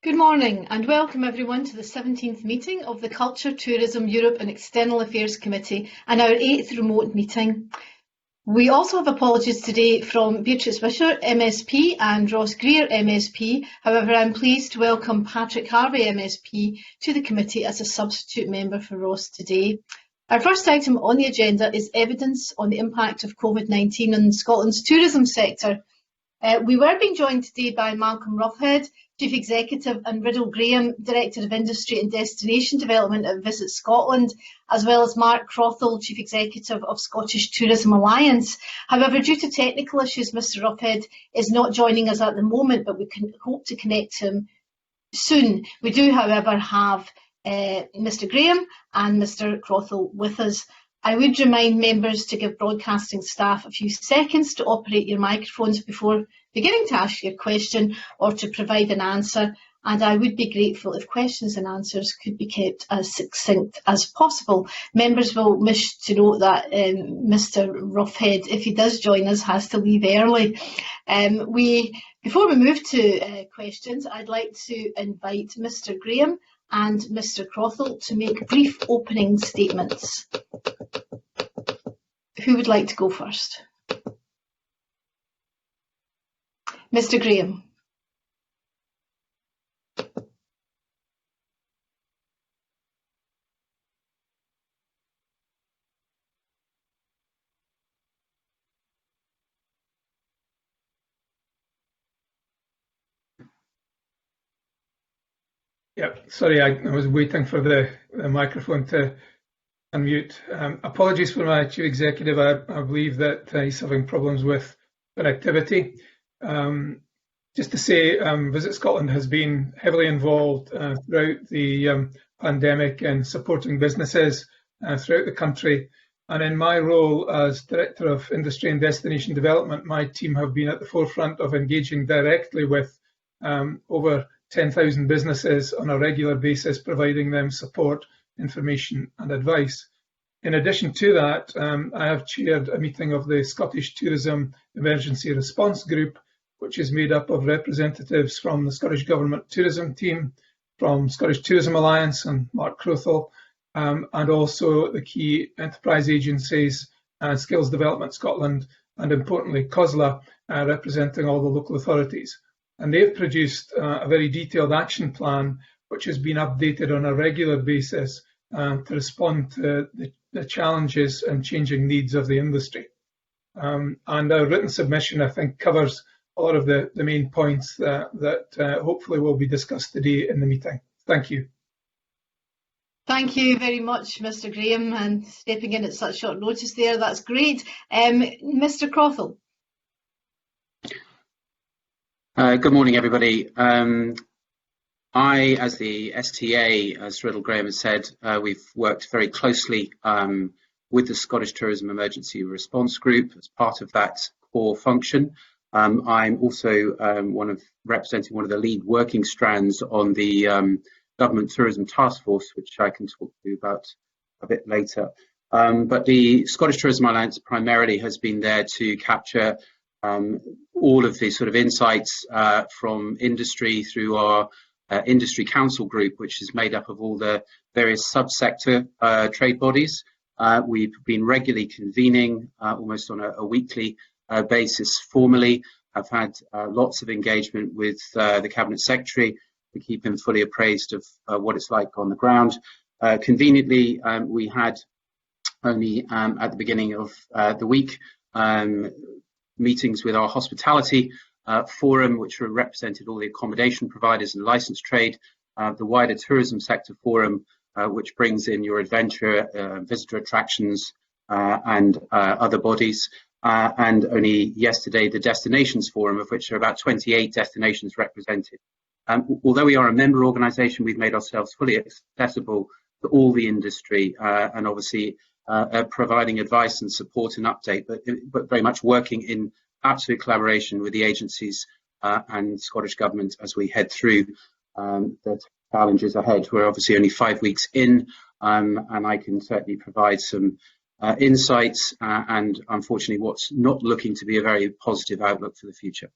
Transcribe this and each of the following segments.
Good morning and welcome everyone to the 17th meeting of the Culture, Tourism, Europe and External Affairs Committee and our 8th remote meeting. We also have apologies today from Beatrice Wisher, MSP, and Ross Greer, MSP. However, I'm pleased to welcome Patrick Harvey, MSP, to the committee as a substitute member for Ross today. Our first item on the agenda is evidence on the impact of COVID-19 on Scotland's tourism sector. We were being joined today by Malcolm Roughhead, Chief Executive, and Riddle Graham, Director of Industry and Destination Development at Visit Scotland, as well as Mark Crothall, Chief Executive of Scottish Tourism Alliance. However, due to technical issues, Mr Roughhead is not joining us at the moment, but we can hope to connect him soon. We do, however, have Mr Graham and Mr Crothall with us. I would remind members to give broadcasting staff a few seconds to operate your microphones before beginning to ask your question or to provide an answer, and I would be grateful if questions and answers could be kept as succinct as possible. Members will wish to note that Mr Roughhead, if he does join us, has to leave early. Before we move to questions, I'd like to invite Mr Graham and Mr Crothall to make brief opening statements. Who would like to go first? Mr Graham. Yeah, sorry, I was waiting for the microphone to unmute. Apologies for my Chief Executive. I believe that he's having problems with connectivity. Just to say, Visit Scotland has been heavily involved throughout the pandemic in supporting businesses throughout the country. And in my role as Director of Industry and Destination Development, my team have been at the forefront of engaging directly with over 10,000 businesses on a regular basis, providing them support, information and advice. In addition to that, I have chaired a meeting of the Scottish Tourism Emergency Response Group, which is made up of representatives from the Scottish Government Tourism Team, from Scottish Tourism Alliance and Mark Crothall, and also the key enterprise agencies, Skills Development Scotland, and importantly COSLA, representing all the local authorities. And they've produced a very detailed action plan which has been updated on a regular basis to respond to the challenges and changing needs of the industry. And our written submission, I think, covers a lot of the main points that hopefully will be discussed today in the meeting. Thank you. Thank you very much, Mr Graham, and stepping in at such short notice there. That's great. Mr Crothall. Good morning, everybody. I, as the STA, as Riddle Graham has said, we've worked very closely with the Scottish Tourism Emergency Response Group as part of that core function. I'm also representing one of the lead working strands on the Government Tourism Task Force, which I can talk to you about a bit later. But the Scottish Tourism Alliance primarily has been there to capture all of the sort of insights from industry through our Industry Council Group, which is made up of all the various subsector trade bodies. We've been regularly convening almost on a weekly basis formally. I've had lots of engagement with the Cabinet Secretary to keep him fully appraised of what it's like on the ground. Conveniently, we had only at the beginning of the week meetings with our hospitality forum, which represented all the accommodation providers and licensed trade, the wider tourism sector forum, which brings in your adventure, visitor attractions and other bodies, and only yesterday the destinations forum, of which there are about 28 destinations represented. Although we are a member organisation, we've made ourselves fully accessible to all the industry and obviously providing advice and support and update, but very much working in absolute collaboration with the agencies and Scottish Government as we head through the challenges ahead. We're obviously only 5 weeks in, and I can certainly provide some insights and unfortunately what's not looking to be a very positive outlook for the future.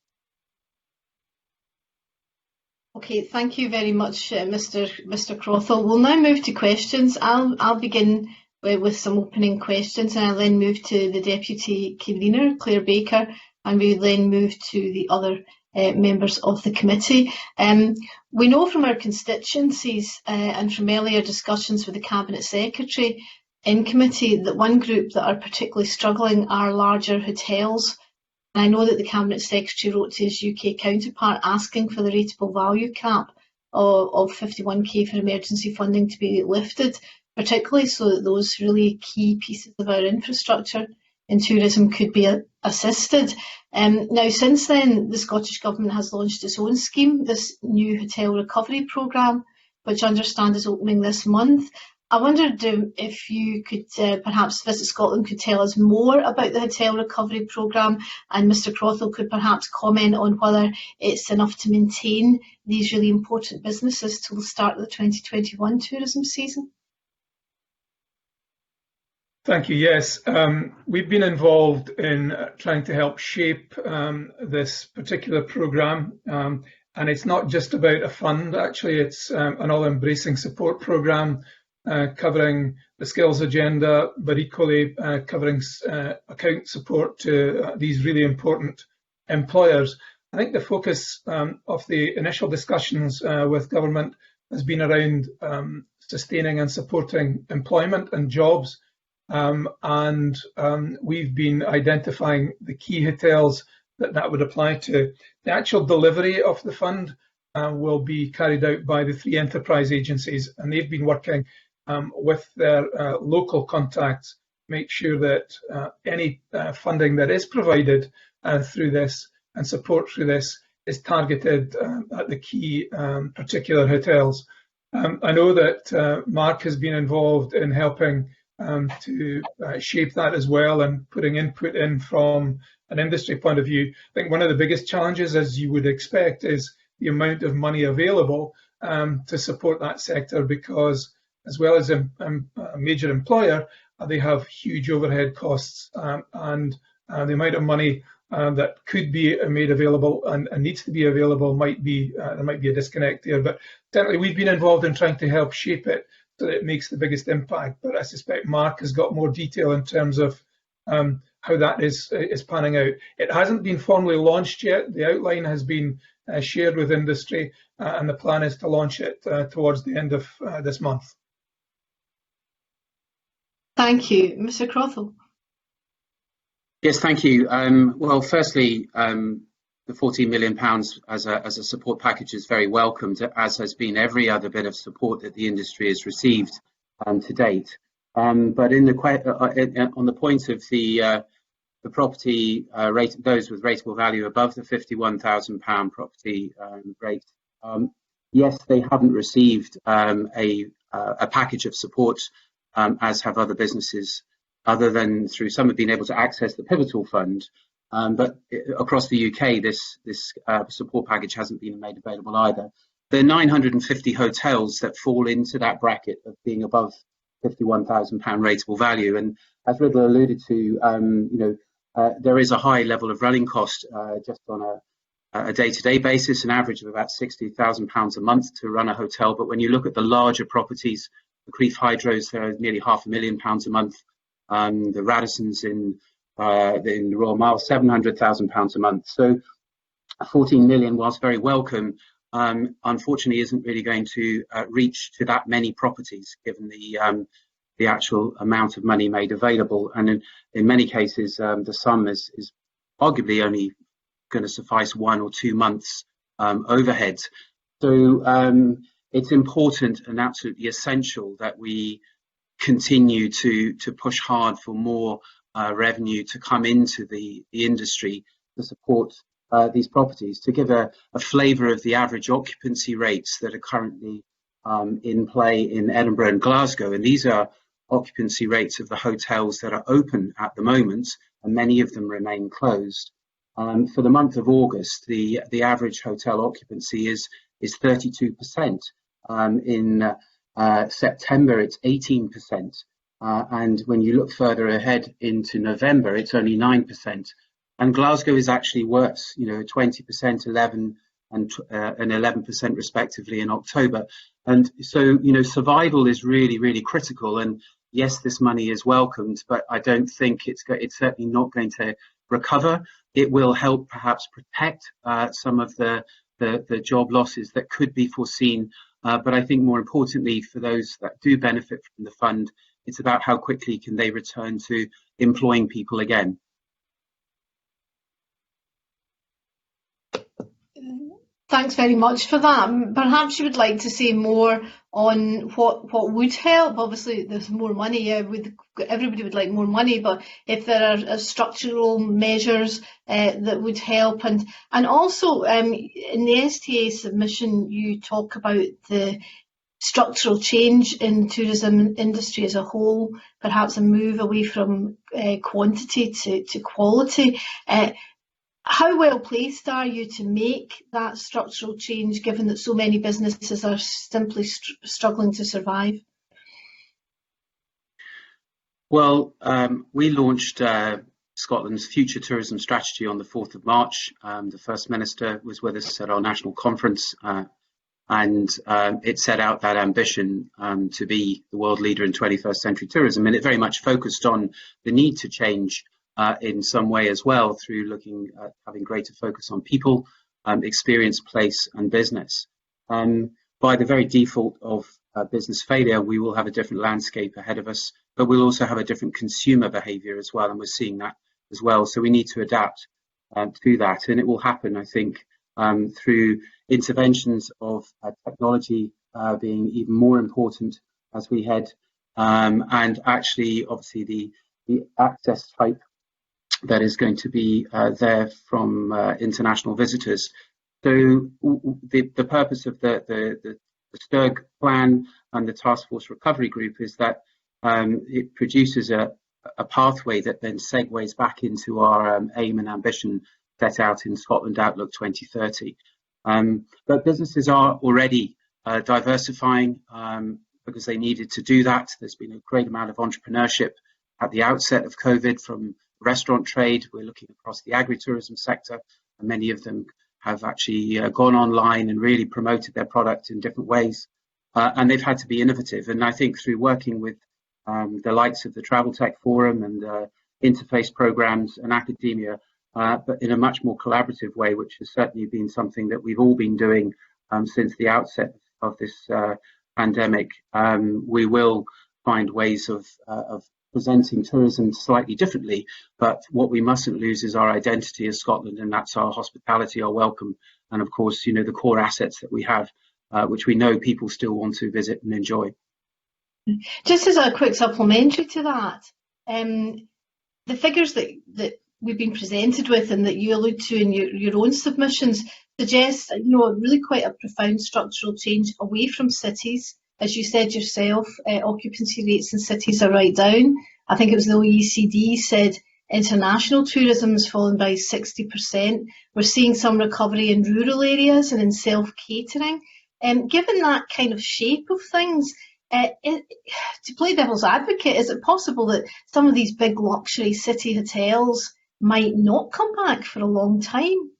Okay, thank you very much, Mr. Crothall. We'll now move to questions. I'll begin with some opening questions, and I'll then move to the Deputy Convener, Claire Baker, and we'll then move to the other members of the committee. We know from our constituencies and from earlier discussions with the Cabinet Secretary in committee that one group that are particularly struggling are larger hotels. I know that the Cabinet Secretary wrote to his UK counterpart asking for the rateable value cap of 51k for emergency funding to be lifted, particularly so that those really key pieces of our infrastructure in tourism could be assisted. Now, since then, the Scottish Government has launched its own scheme, this new hotel recovery programme, which I understand is opening this month. I wondered if you could perhaps Visit Scotland could tell us more about the hotel recovery programme, and Mr. Crothall could perhaps comment on whether it's enough to maintain these really important businesses till the start of the 2021 tourism season. Thank you. Yes, we've been involved in trying to help shape this particular programme, and it's not just about a fund. Actually, it's an all-embracing support programme covering the skills agenda, but equally covering account support to these really important employers. I think the focus of the initial discussions with government has been around sustaining and supporting employment and jobs, and we've been identifying the key hotels that would apply to. The actual delivery of the fund will be carried out by the three enterprise agencies, and they've been working with their local contacts, make sure that any funding that is provided through this and support through this is targeted at the key particular hotels. I know that Mark has been involved in helping to shape that as well, and putting input in from an industry point of view. I think one of the biggest challenges, as you would expect, is the amount of money available to support that sector, because as well as a major employer, they have huge overhead costs, and the amount of money that could be made available and needs to be available might be there might be a disconnect there. But certainly we've been involved in trying to help shape it so that it makes the biggest impact. But I suspect Mark has got more detail in terms of how that is panning out. It hasn't been formally launched yet. The outline has been shared with industry, and the plan is to launch it towards the end of this month. Thank you. Mr. Crothall. Yes, thank you. Well, firstly, the £14 million as a support package is very welcomed, as has been every other bit of support that the industry has received to date. But on the point of the property rate, those with rateable value above the £51,000 property rate, yes, they haven't received a package of support, as have other businesses, other than through some have been able to access the Pivotal Fund. But across the UK, this support package hasn't been made available either. There are 950 hotels that fall into that bracket of being above £51,000 rateable value. And as Riddle alluded to, there is a high level of running cost just on a day-to-day basis, an average of about £60,000 a month to run a hotel. But when you look at the larger properties, the Crieff Hydros, they're nearly £500,000 a month. The Radissons in the Royal Mile, £700,000 a month. So 14 million, whilst very welcome, unfortunately isn't really going to reach to that many properties, given the actual amount of money made available. And in many cases, the sum is arguably only going to suffice 1 or 2 months overhead. So it's important and absolutely essential that we continue to push hard for more revenue to come into the industry to support these properties. To give a flavour of the average occupancy rates that are currently in play in Edinburgh and Glasgow, and these are occupancy rates of the hotels that are open at the moment, and many of them remain closed. For the month of August, the average hotel occupancy is 32%. In September, it's 18%. And when you look further ahead into November, it's only 9%. And Glasgow is actually worse, 20%, 11, and 11% respectively in October. And so, survival is really, really critical. And yes, this money is welcomed, but I don't think it's certainly not going to recover. It will help perhaps protect some of the job losses that could be foreseen. But I think more importantly, for those that do benefit from the fund, it's about how quickly can they return to employing people again. Thanks very much for that. Perhaps you would like to say more on what would help. Obviously, there's more money. Yeah, everybody would like more money, but if there are structural measures that would help, and also in the STA submission, you talk about the structural change in tourism industry as a whole, perhaps a move away from quantity to quality. How well placed are you to make that structural change, given that so many businesses are simply struggling to survive? Well, we launched Scotland's Future Tourism Strategy on the 4th of March. The First Minister was with us at our national conference, and it set out that ambition to be the world leader in 21st century tourism. And it very much focused on the need to change in some way as well, through looking at having greater focus on people, experience, place and business. By the very default of business failure, we will have a different landscape ahead of us, but we'll also have a different consumer behaviour as well, and we're seeing that as well. So we need to adapt to that, and it will happen, I think, through interventions of technology being even more important as we head, and actually, obviously, the access type that is going to be there from international visitors. So the purpose of the STIRG plan and the Task Force Recovery Group is that it produces a pathway that then segues back into our aim and ambition set out in Scotland Outlook 2030. But businesses are already diversifying because they needed to do that. There's been a great amount of entrepreneurship at the outset of COVID from restaurant trade. We're looking across the agritourism sector, and many of them have actually gone online and really promoted their product in different ways. And they've had to be innovative. And I think through working with the likes of the Travel Tech Forum and interface programs and academia, but in a much more collaborative way, which has certainly been something that we've all been doing since the outset of this pandemic, we will find ways of presenting tourism slightly differently, but what we mustn't lose is our identity as Scotland, and that's our hospitality, our welcome, and of course, the core assets that we have, which we know people still want to visit and enjoy. Just as a quick supplementary to that, the figures that we've been presented with and that you allude to in your own submissions suggest, really quite a profound structural change away from cities. As you said yourself, occupancy rates in cities are right down. I think it was the OECD said international tourism has fallen by 60%. We're seeing some recovery in rural areas and in self-catering. Given that kind of shape of things, to play devil's advocate, is it possible that some of these big luxury city hotels might not come back for a long time?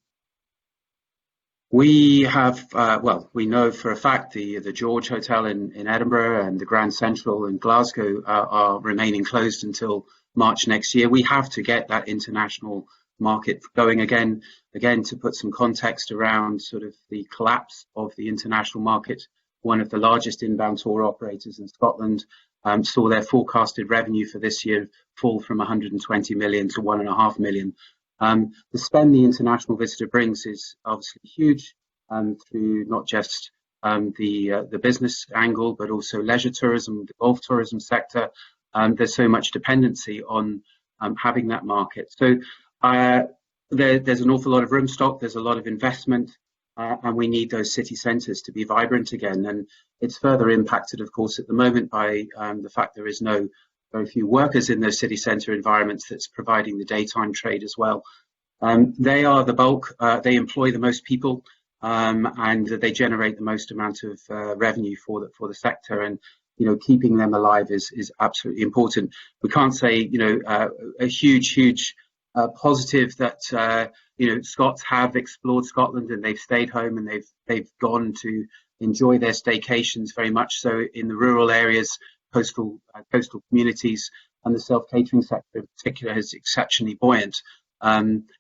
We have, we know for a fact the George Hotel in Edinburgh and the Grand Central in Glasgow are remaining closed until March next year. We have to get that international market going again. Again, to put some context around sort of the collapse of the international market, one of the largest inbound tour operators in Scotland saw their forecasted revenue for this year fall from 120 million to 1.5 million. The spend the international visitor brings is obviously huge, through not just the business angle, but also leisure tourism, the golf tourism sector. There's so much dependency on having that market. So there's an awful lot of room stock, there's a lot of investment, and we need those city centres to be vibrant again. And it's further impacted, of course, at the moment by the fact there is very few workers in those city centre environments that's providing the daytime trade as well. They are the bulk, they employ the most people, and they generate the most amount of revenue for the sector, and keeping them alive is absolutely important. We can't say a huge positive that Scots have explored Scotland and they've stayed home and they've gone to enjoy their staycations very much so in the rural areas, coastal communities, and the self-catering sector in particular is exceptionally buoyant.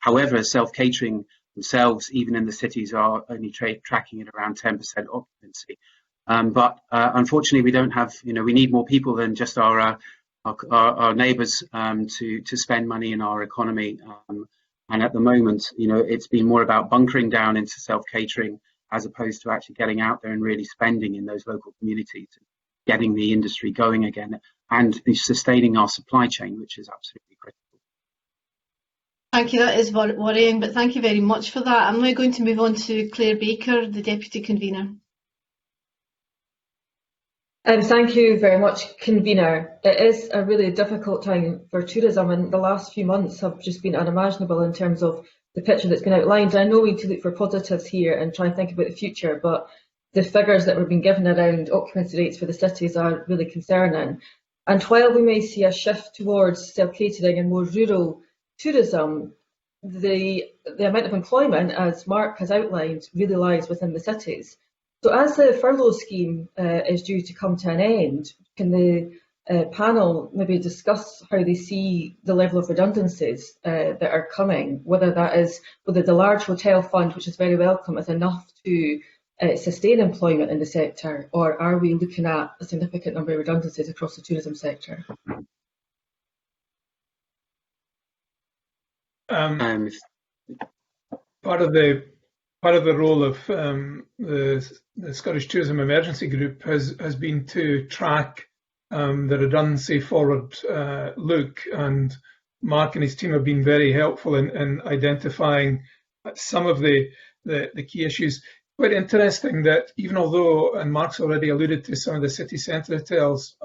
However, self-catering themselves, even in the cities, are only tracking at around 10% occupancy. But unfortunately, we don't have, we need more people than just our neighbours to spend money in our economy. And at the moment, it's been more about bunkering down into self-catering as opposed to actually getting out there and really spending in those local communities, getting the industry going again, and sustaining our supply chain, which is absolutely critical. Thank you. That is worrying, but thank you very much for that. I'm now going to move on to Claire Baker, the Deputy Convener. Thank you very much, Convener. It is a really difficult time for tourism, and the last few months have just been unimaginable in terms of the picture that's been outlined. I know we need to look for positives here and try and think about the future, but the figures that we've been given around occupancy rates for the cities are really concerning. And while we may see a shift towards self-catering and more rural tourism, the amount of employment, as Mark has outlined, really lies within the cities. So as the furlough scheme is due to come to an end, can the panel maybe discuss how they see the level of redundancies that are coming, whether the large hotel fund, which is very welcome, is enough to sustain employment in the sector, or are we looking at a significant number of redundancies across the tourism sector? Part of the role of the Scottish Tourism Emergency Group has been to track the redundancy forward look, and Mark and his team have been very helpful in identifying some of the key issues. Quite interesting that even although, and Mark's already alluded to some of the city centre hotels,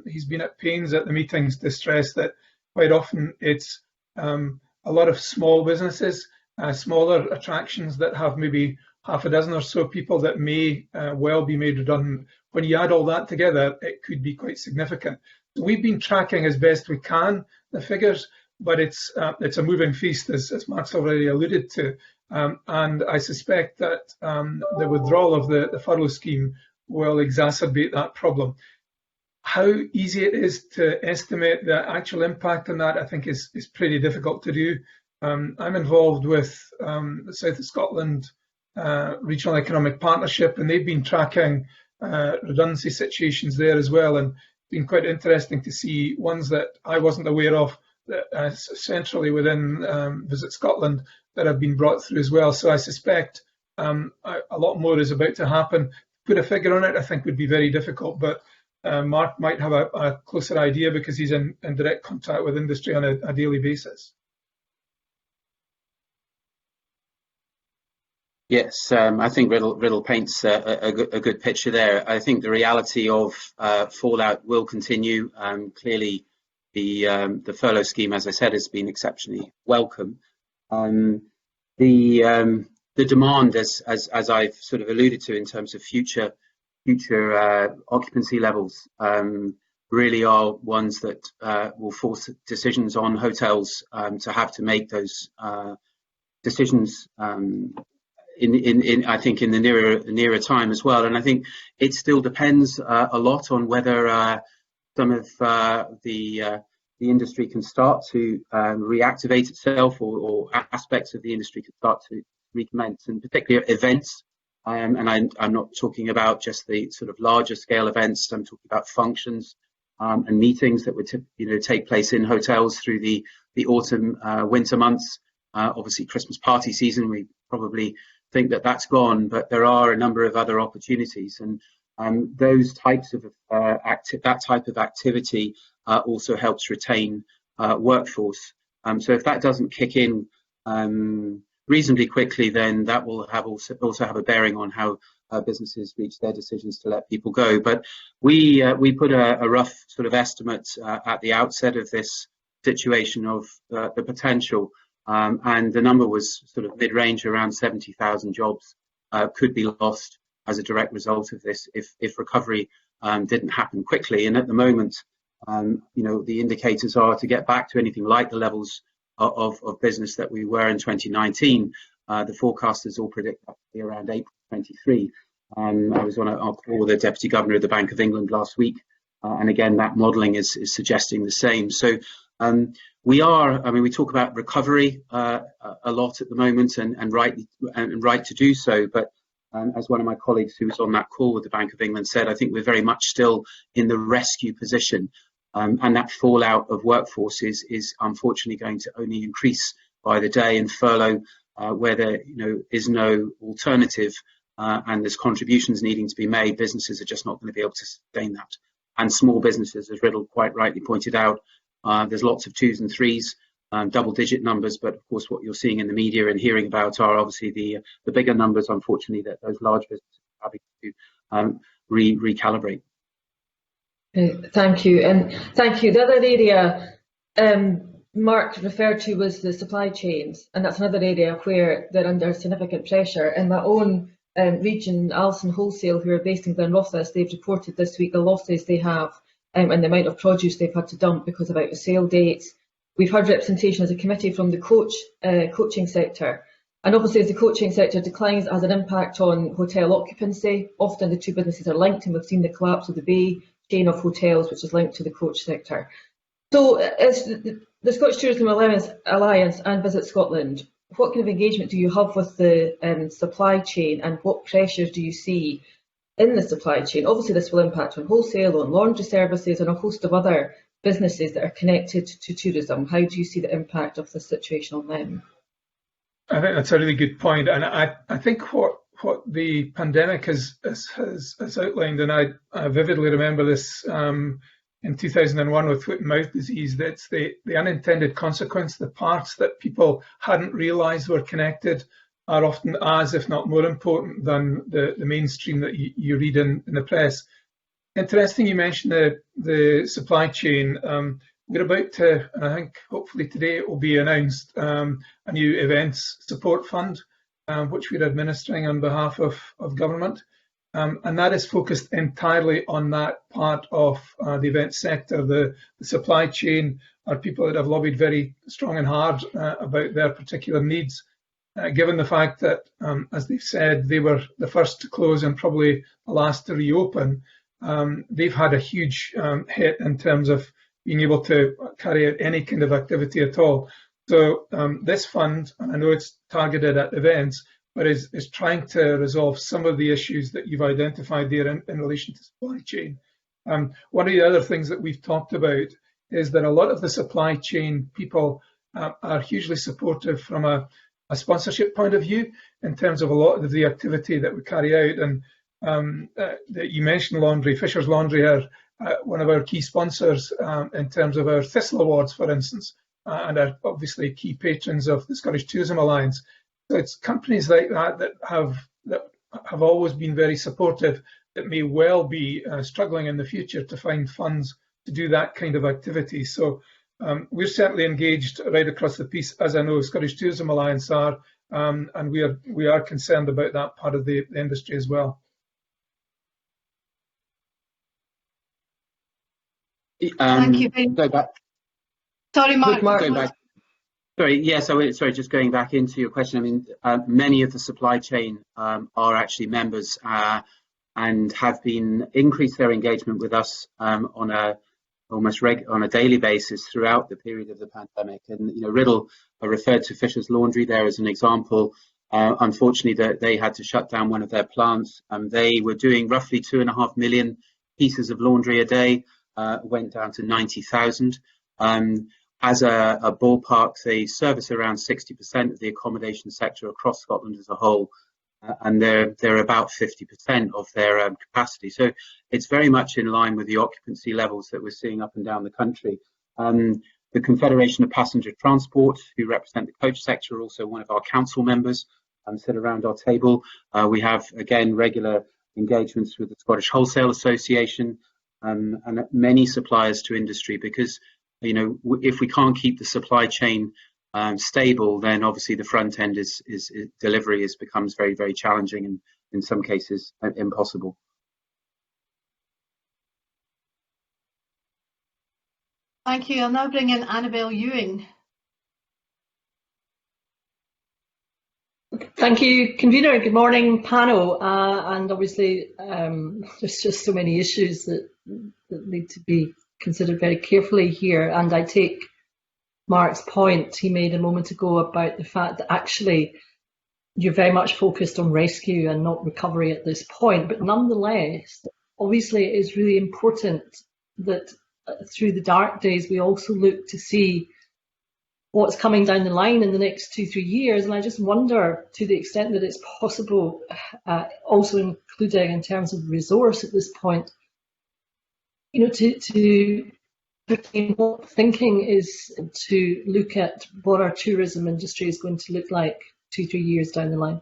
he's been at pains at the meetings to stress that quite often it's a lot of small businesses, smaller attractions that have maybe half a dozen or so people that may well be made redundant. When you add all that together, it could be quite significant. So we've been tracking as best we can the figures, but it's a moving feast, as Mark's already alluded to. And I suspect that the withdrawal of the furlough scheme will exacerbate that problem. How easy it is to estimate the actual impact on that, I think, is pretty difficult to do. I'm involved with the South of Scotland Regional Economic Partnership, and they've been tracking redundancy situations there as well, and it's been quite interesting to see ones that I wasn't aware of that, centrally within Visit Scotland, that have been brought through as well. So I suspect a lot more is about to happen. Put a figure on it, I think, would be very difficult, but Mark might have a closer idea because he's in direct contact with industry on a daily basis. Yes, I think Riddle paints a good picture there. I think the reality of fallout will continue. Clearly, the furlough scheme, as I said, has been exceptionally welcome. The demand, as I've sort of alluded to, in terms of future occupancy levels, really are ones that will force decisions on hotels to have to make those decisions. I think in the nearer time as well, and I think it still depends a lot on whether some of the industry can start to reactivate itself, or aspects of the industry can start to recommence, and particularly events. And I'm not talking about just the sort of larger scale events. I'm talking about functions and meetings that would take place in hotels through the autumn, winter months. Obviously, Christmas party season, we probably think that that's gone, but there are a number of other opportunities, and those types of that type of activity also helps retain workforce. So if that doesn't kick in reasonably quickly, then that will also have a bearing on how businesses reach their decisions to let people go. But we put a rough sort of estimate at the outset of this situation of the potential. And the number was sort of mid-range, around 70,000 jobs could be lost as a direct result of this if recovery didn't happen quickly. And at the moment, the indicators are to get back to anything like the levels of business that we were in 2019. The forecasters all predict that to be around April 23. I was on a call with the Deputy Governor of the Bank of England last week, and again, that modelling is suggesting the same. So we talk about recovery a lot at the moment, and right to do so. But as one of my colleagues who was on that call with the Bank of England said, I think we're very much still in the rescue position, and that fallout of workforce is unfortunately going to only increase by the day. And furlough, where there is no alternative, and there's contributions needing to be made, businesses are just not going to be able to sustain that. And small businesses, as Riddle quite rightly pointed out, there's lots of 2s and 3s, double-digit numbers, but of course what you're seeing in the media and hearing about are obviously the bigger numbers, unfortunately, that those large businesses are having to recalibrate. Thank you, and thank you. The other area Mark referred to was the supply chains, and that's another area where they're under significant pressure. In my own region, Alison Wholesale, who are based in Glenrothes, they've reported this week the losses they have and the amount of produce they've had to dump because of out of sale dates. We've had representation as a committee from the coaching sector, and obviously as the coaching sector declines, it has an impact on hotel occupancy. Often the two businesses are linked, and we've seen the collapse of the Bay chain of hotels, which is linked to the coach sector. So as the Scottish Tourism Alliance and Visit Scotland, what kind of engagement do you have with the supply chain, and what pressures do you see in the supply chain? Obviously this will impact on wholesale, on laundry services and a host of other businesses that are connected to tourism. How do you see the impact of this situation on them? I think that's a really good point, and I think what the pandemic has outlined, and I vividly remember this in 2001 with foot and mouth disease, that's the unintended consequence. The parts that people hadn't realised were connected are often as, if not more important than the mainstream that you read in the press. Interesting you mentioned the supply chain. We're about to, and I think hopefully today it will be announced, a new events support fund, which we're administering on behalf of government. And that is focused entirely on that part of the events sector. The supply chain are people that have lobbied very strong and hard about their particular needs, given the fact that, as they've said, they were the first to close and probably the last to reopen. They've had a huge hit in terms of being able to carry out any kind of activity at all. So this fund, and I know it's targeted at events, but is trying to resolve some of the issues that you've identified there in relation to supply chain. One of the other things that we've talked about is that a lot of the supply chain people are hugely supportive from a sponsorship point of view in terms of a lot of the activity that we carry out. And that you mentioned laundry. Fisher's Laundry are one of our key sponsors in terms of our Thistle Awards, for instance, and are obviously key patrons of the Scottish Tourism Alliance. So it's companies like that that have always been very supportive, that may well be struggling in the future to find funds to do that kind of activity. So we're certainly engaged right across the piece, as I know Scottish Tourism Alliance are, and we are concerned about that part of the industry as well. Thank you very much. Sorry, Mark. Go back. Sorry, yes, sorry, just going back into your question. I mean, many of the supply chain are actually members and have been increased their engagement with us on a daily basis throughout the period of the pandemic. And Riddle referred to Fisher's Laundry there as an example. Unfortunately, they had to shut down one of their plants. They were doing roughly 2.5 million pieces of laundry a day. Went down to 90,000. As a ballpark, they service around 60% of the accommodation sector across Scotland as a whole, and they're about 50% of their capacity. So it's very much in line with the occupancy levels that we're seeing up and down the country. The Confederation of Passenger Transport, who represent the coach sector, are also one of our council members, sit around our table. We have, again, regular engagements with the Scottish Wholesale Association, and many suppliers to industry, because if we can't keep the supply chain stable, then obviously the front end delivery becomes very, very challenging, and in some cases impossible. Thank you. I'll now bring in Annabel Ewing. Thank you, convener. Good morning, panel. And obviously, there's just so many issues that need to be considered very carefully here. And I take Mark's point he made a moment ago about the fact that actually you're very much focused on rescue and not recovery at this point. But nonetheless, obviously, it is really important that through the dark days, we also look to see what's coming down the line in the next 2-3 years. And I just wonder, to the extent that it's possible, also including in terms of resource at this point, to what thinking is to look at what our tourism industry is going to look like 2-3 years down the line.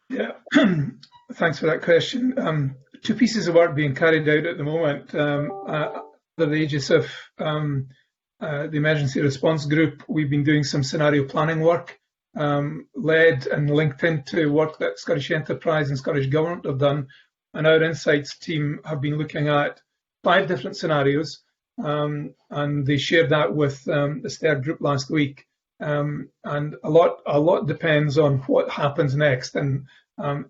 Yeah, thanks for that question. Two pieces of work being carried out at the moment under the aegis of the Emergency Response Group. We've been doing some scenario planning work, led and linked into work that Scottish Enterprise and Scottish Government have done. And our Insights team have been looking at 5 different scenarios, and they shared that with the STERG group last week. And a lot depends on what happens next, and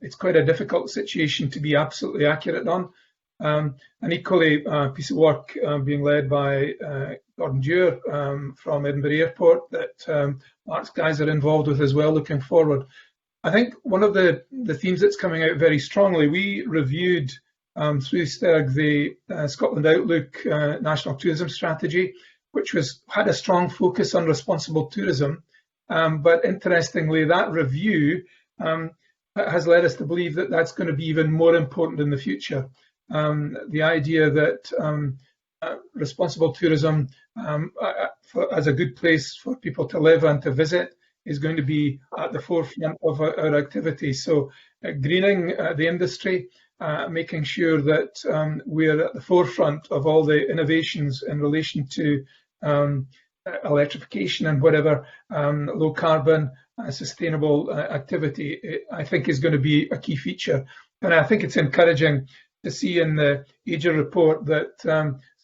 it's quite a difficult situation to be absolutely accurate on. And equally, a piece of work being led by Gordon Dewar from Edinburgh Airport that Mark's guys are involved with as well, looking forward. I think one of the themes that's coming out very strongly, we reviewed through STERG the Scotland Outlook National Tourism Strategy, which had a strong focus on responsible tourism. But interestingly, that review has led us to believe that that's going to be even more important in the future. The idea that responsible tourism as a good place for people to live and to visit is going to be at the forefront of our activity. So greening the industry, making sure that we're at the forefront of all the innovations in relation to electrification and whatever low carbon sustainable activity, I think is going to be a key feature. And I think it's encouraging to see in the AGER report that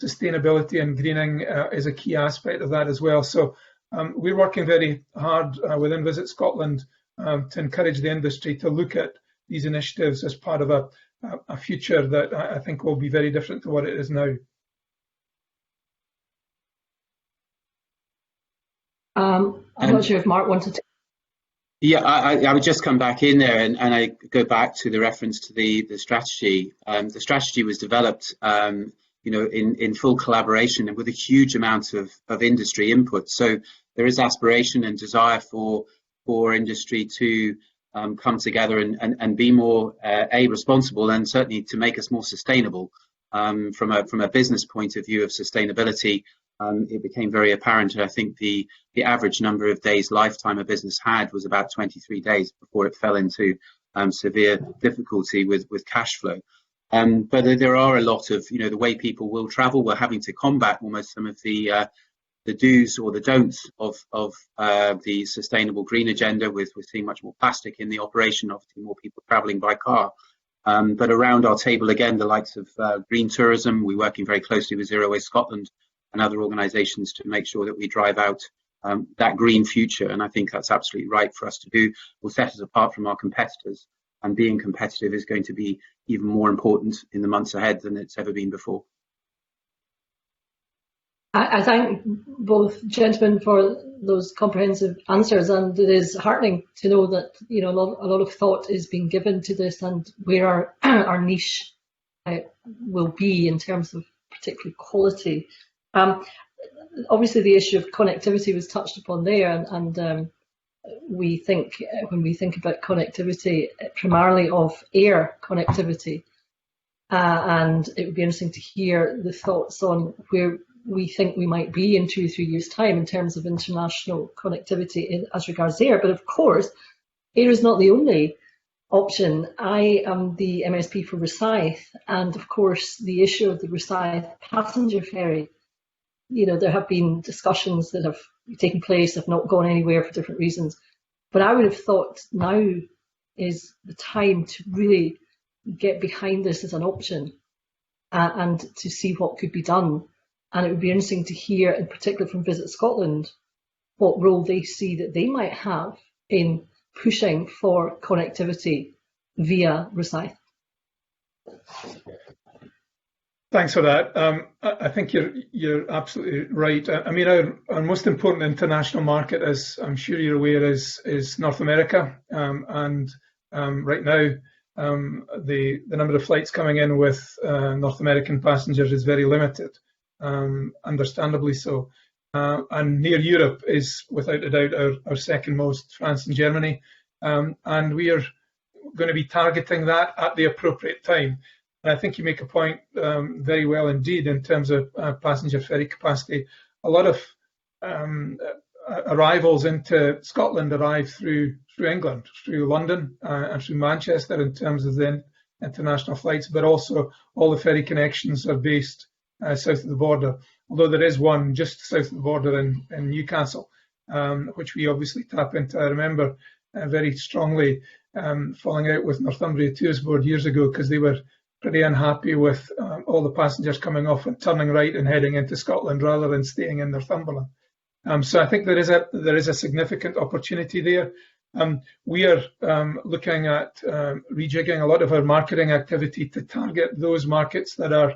sustainability and greening is a key aspect of that as well. So we're working very hard within Visit Scotland to encourage the industry to look at these initiatives as part of a future that I think will be very different to what it is now. I'm not sure if Mark wanted to. Yeah, I would just come back in there and I go back to the reference to the strategy. The strategy was developed, in full collaboration and with a huge amount of industry input. So there is aspiration and desire for industry to come together and be more responsible, and certainly to make us more sustainable. From a business point of view of sustainability, it became very apparent. I think the average number of days lifetime a business had was about 23 days before it fell into severe difficulty with cash flow. But there are a lot of, the way people will travel. We're having to combat almost some of the do's or the don'ts of the sustainable green agenda. We're seeing much more plastic in the operation, obviously more people travelling by car. But around our table again, the likes of green tourism, we're working very closely with Zero Waste Scotland and other organisations to make sure that we drive out that green future. And I think that's absolutely right for us to do. Will set us apart from our competitors, and being competitive is going to be even more important in the months ahead than it's ever been before. I thank both gentlemen for those comprehensive answers, and it is heartening to know that a lot of thought is being given to this and where our niche will be in terms of particularly quality. Obviously, the issue of connectivity was touched upon there, and we think, when we think about connectivity, primarily of air connectivity, and it would be interesting to hear the thoughts on where we think we might be in 2 or 3 years' time in terms of international connectivity as regards air. But of course, air is not the only option. I am the MSP for Rosyth, and of course, the issue of the Rosyth passenger ferry, there have been discussions that have taken place, have not gone anywhere for different reasons. But I would have thought now is the time to really get behind this as an option and to see what could be done. And it would be interesting to hear, in particular from Visit Scotland, what role they see that they might have in pushing for connectivity via Rosyth? Thanks for that. I think you're absolutely right. I mean, our most important international market, as I'm sure you're aware, is North America, and right now the number of flights coming in with North American passengers is very limited, understandably so. And near Europe is without a doubt our second most, France and Germany, and we are going to be targeting that at the appropriate time. And I think you make a point very well indeed in terms of passenger ferry capacity. A lot of arrivals into Scotland arrive through England, through London and through Manchester in terms of the international flights, but also all the ferry connections are based south of the border, although there is one just south of the border in Newcastle, which we obviously tap into. I remember very strongly falling out with Northumbria Tours Board years ago because they were pretty unhappy with all the passengers coming off and turning right and heading into Scotland rather than staying in Northumberland. So I think there is a significant opportunity there. We are looking at rejigging a lot of our marketing activity to target those markets that are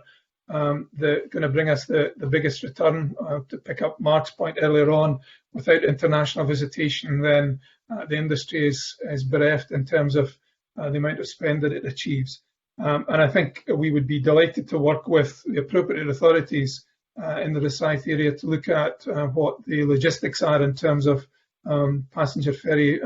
going to bring us the biggest return. To pick up Mark's point earlier on, without international visitation, then the industry is bereft in terms of the amount of spend that it achieves. And I think we would be delighted to work with the appropriate authorities in the Rosyth area to look at what the logistics are in terms of passenger ferry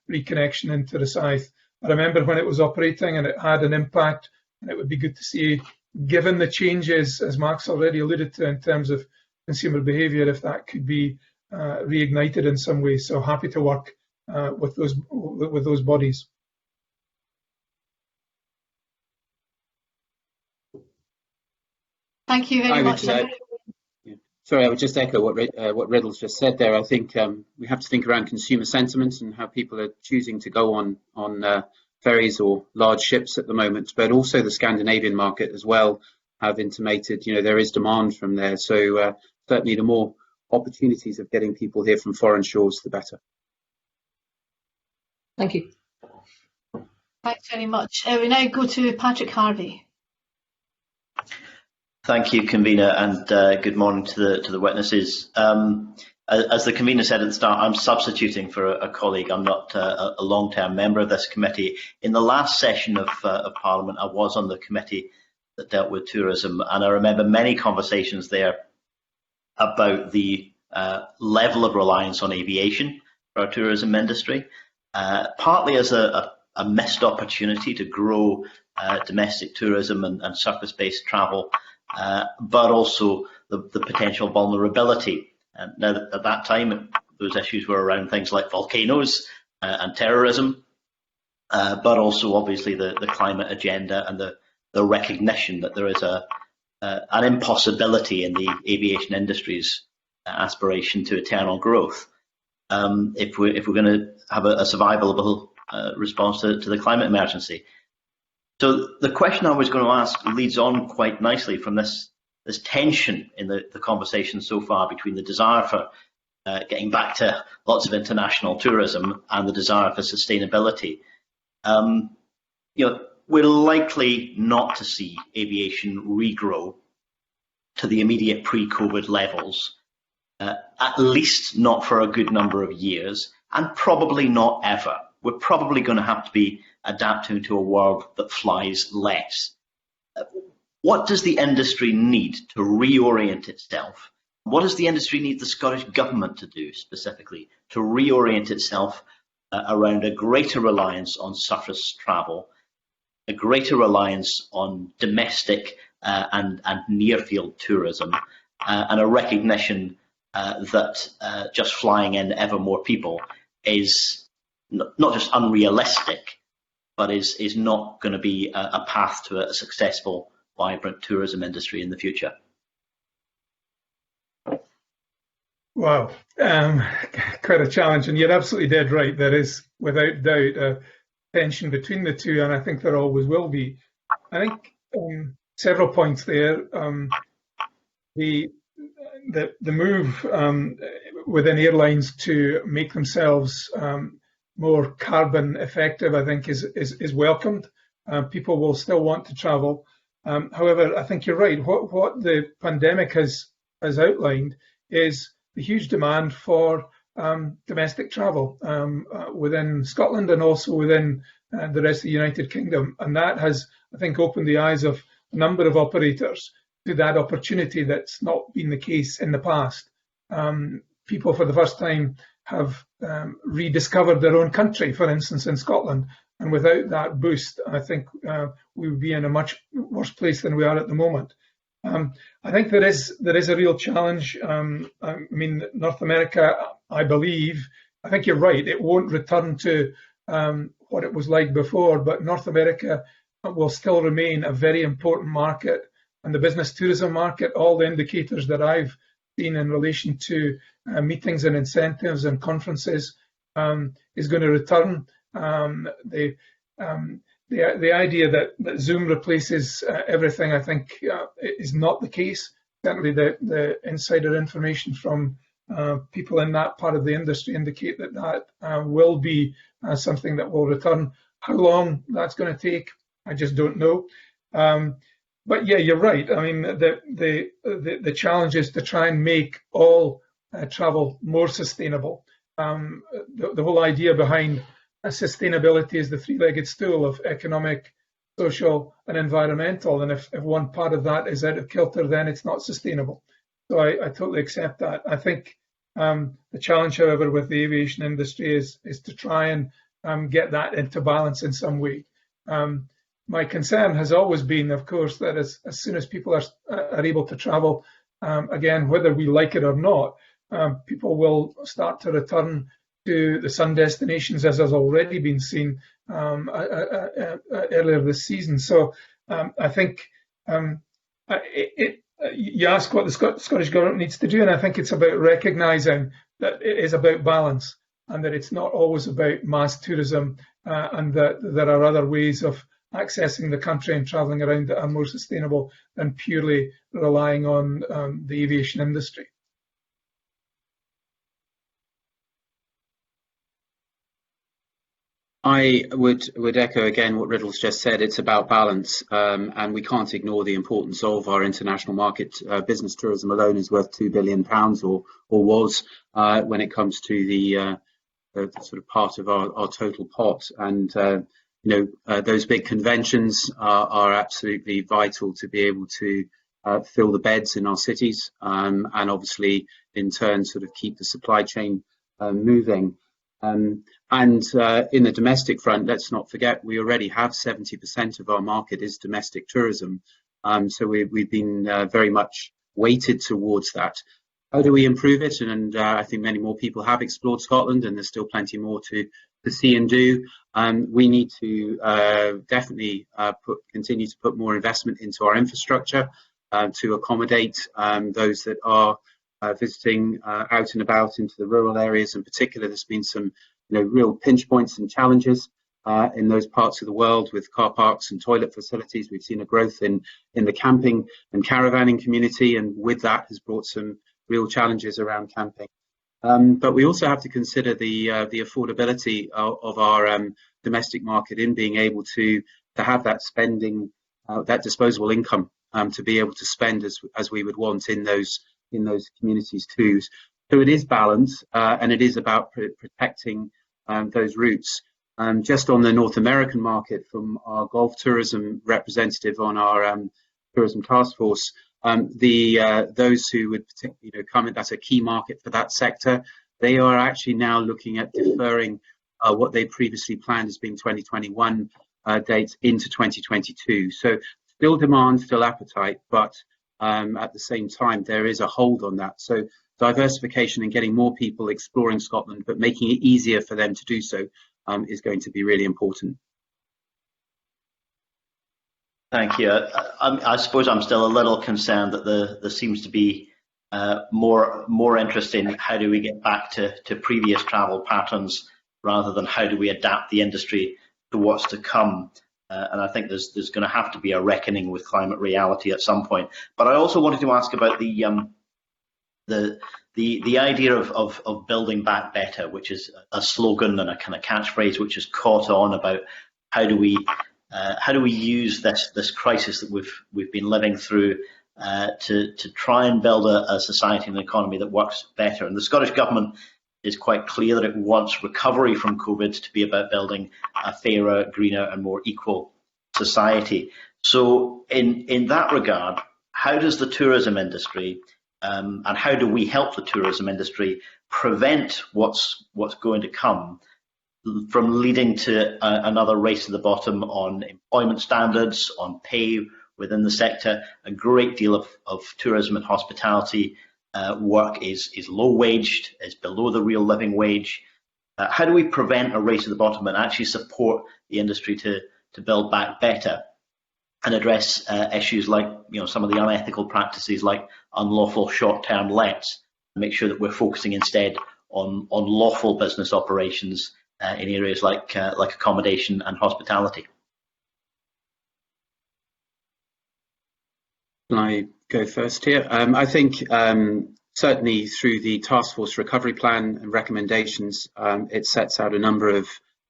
reconnection into Rosyth. I remember when it was operating and it had an impact, and it would be good to see, given the changes, as Mark's already alluded to, in terms of consumer behaviour, if that could be reignited in some way. So happy to work with those bodies. Thank you very much. Sorry, I would just echo what Riddle's just said there. I think we have to think around consumer sentiment and how people are choosing to go on ferries or large ships at the moment, but also the Scandinavian market as well have intimated, there is demand from there. So certainly the more opportunities of getting people here from foreign shores, the better. Thank you. Thanks very much. We now go to Patrick Harvey. Thank you, convener, and good morning to the witnesses. As the convener said at the start, I'm substituting for a colleague. I'm not a long-term member of this committee. In the last session of Parliament, I was on the committee that dealt with tourism, and I remember many conversations there about the level of reliance on aviation for our tourism industry, partly as a missed opportunity to grow domestic tourism and surface-based travel, but also the potential vulnerability. Now, at that time, those issues were around things like volcanoes and terrorism, but also obviously the climate agenda and the recognition that there is an impossibility in the aviation industry's aspiration to eternal growth if we're going to have a survivable response to the climate emergency. So the question I was going to ask leads on quite nicely from this tension in the conversation so far between the desire for getting back to lots of international tourism and the desire for sustainability. We're likely not to see aviation regrow to the immediate pre-COVID levels, at least not for a good number of years, and probably not ever. We're probably going to have to be adapting to a world that flies less. What does the industry need to reorient itself? What does the industry need the Scottish Government to do specifically to reorient itself around a greater reliance on surface travel, a greater reliance on domestic and near-field tourism, and a recognition that just flying in ever more people is not just unrealistic, but is not going to be a path to a successful, vibrant tourism industry in the future? Wow, quite a challenge, and you're absolutely dead right. There is, without doubt, a tension between the two, and I think there always will be. I think several points there. The move within airlines to make themselves more carbon effective, I think is welcomed. People will still want to travel. However, I think you're right. What the pandemic has outlined is the huge demand for domestic travel within Scotland and also within the rest of the United Kingdom. And that has, I think, opened the eyes of a number of operators to that opportunity that's not been the case in the past. People for the first time have rediscovered their own country, for instance, in Scotland. And without that boost, I think we would be in a much worse place than we are at the moment. I think there is a real challenge. I mean, North America, I believe, I think you're right, it won't return to what it was like before, but North America will still remain a very important market. And the business tourism market, all the indicators that I've seen in relation to meetings and incentives and conferences is going to return. The idea that Zoom replaces everything, I think, is not the case. Certainly the insider information from people in that part of the industry indicate that will be something that will return. How long that's going to take, I just don't know. But yeah, you're right. I mean, the challenge is to try and make all travel more sustainable. The whole idea behind sustainability is the three-legged stool of economic, social, and environmental. And if one part of that is out of kilter, then it's not sustainable. So I totally accept that. I think the challenge, however, with the aviation industry is to try and get that into balance in some way. My concern has always been, of course, that as soon as people are able to travel, again, whether we like it or not, people will start to return to the sun destinations, as has already been seen earlier this season. So I think you ask what the Scottish Government needs to do, and I think it's about recognising that it is about balance and that it's not always about mass tourism and that there are other ways of accessing the country and travelling around that are more sustainable than purely relying on the aviation industry. I would echo again what Riddle's just said. It's about balance, and we can't ignore the importance of our international market. Business tourism alone is worth £2 billion, or was, when it comes to the sort of part of our total pot. And those big conventions are absolutely vital to be able to fill the beds in our cities, and obviously in turn sort of keep the supply chain moving. And in the domestic front, let's not forget, we already have 70% of our market is domestic tourism. So we've been very much weighted towards that. How do we improve it? And I think many more people have explored Scotland, and there's still plenty more to see and do. We need to definitely continue to put more investment into our infrastructure to accommodate those that are visiting out and about into the rural areas in particular. There's been some real pinch points and challenges in those parts of the world with car parks and toilet facilities. We've seen a growth in the camping and caravanning community, and with that has brought some real challenges around camping. But we also have to consider the affordability of our domestic market in being able to have that spending, that disposable income to be able to spend as we would want in those communities too. So it is balance, and it is about protecting those routes. Just on the North American market, from our Gulf tourism representative on our tourism task force, those who would come in, that's a key market for that sector. They are actually now looking at deferring what they previously planned as being 2021 dates into 2022. So still demand, still appetite, but at the same time, there is a hold on that. So diversification and getting more people exploring Scotland, but making it easier for them to do so is going to be really important. Thank you. I suppose I'm still a little concerned that there seems to be more interest in how do we get back to previous travel patterns rather than how do we adapt the industry to what's to come. And I think there's going to have to be a reckoning with climate reality at some point. But I also wanted to ask about the the idea of building back better, which is a slogan and a kind of catchphrase which has caught on about how do we use this crisis that we've been living through to try and build a society and an economy that works better. And the Scottish Government is quite clear that it wants recovery from COVID to be about building a fairer, greener and more equal society. So in that regard, how does the tourism industry and how do we help the tourism industry prevent what's going to come from leading to another race to the bottom on employment standards, on pay within the sector? A great deal of tourism and hospitality work is low waged, is below the real living wage. How do we prevent a race to the bottom and actually support the industry to build back better and address issues like some of the unethical practices like unlawful short-term lets, and make sure that we're focusing instead on lawful business operations in areas like accommodation and hospitality? Can I go first here? I think certainly through the Task Force Recovery Plan and recommendations, it sets out a number of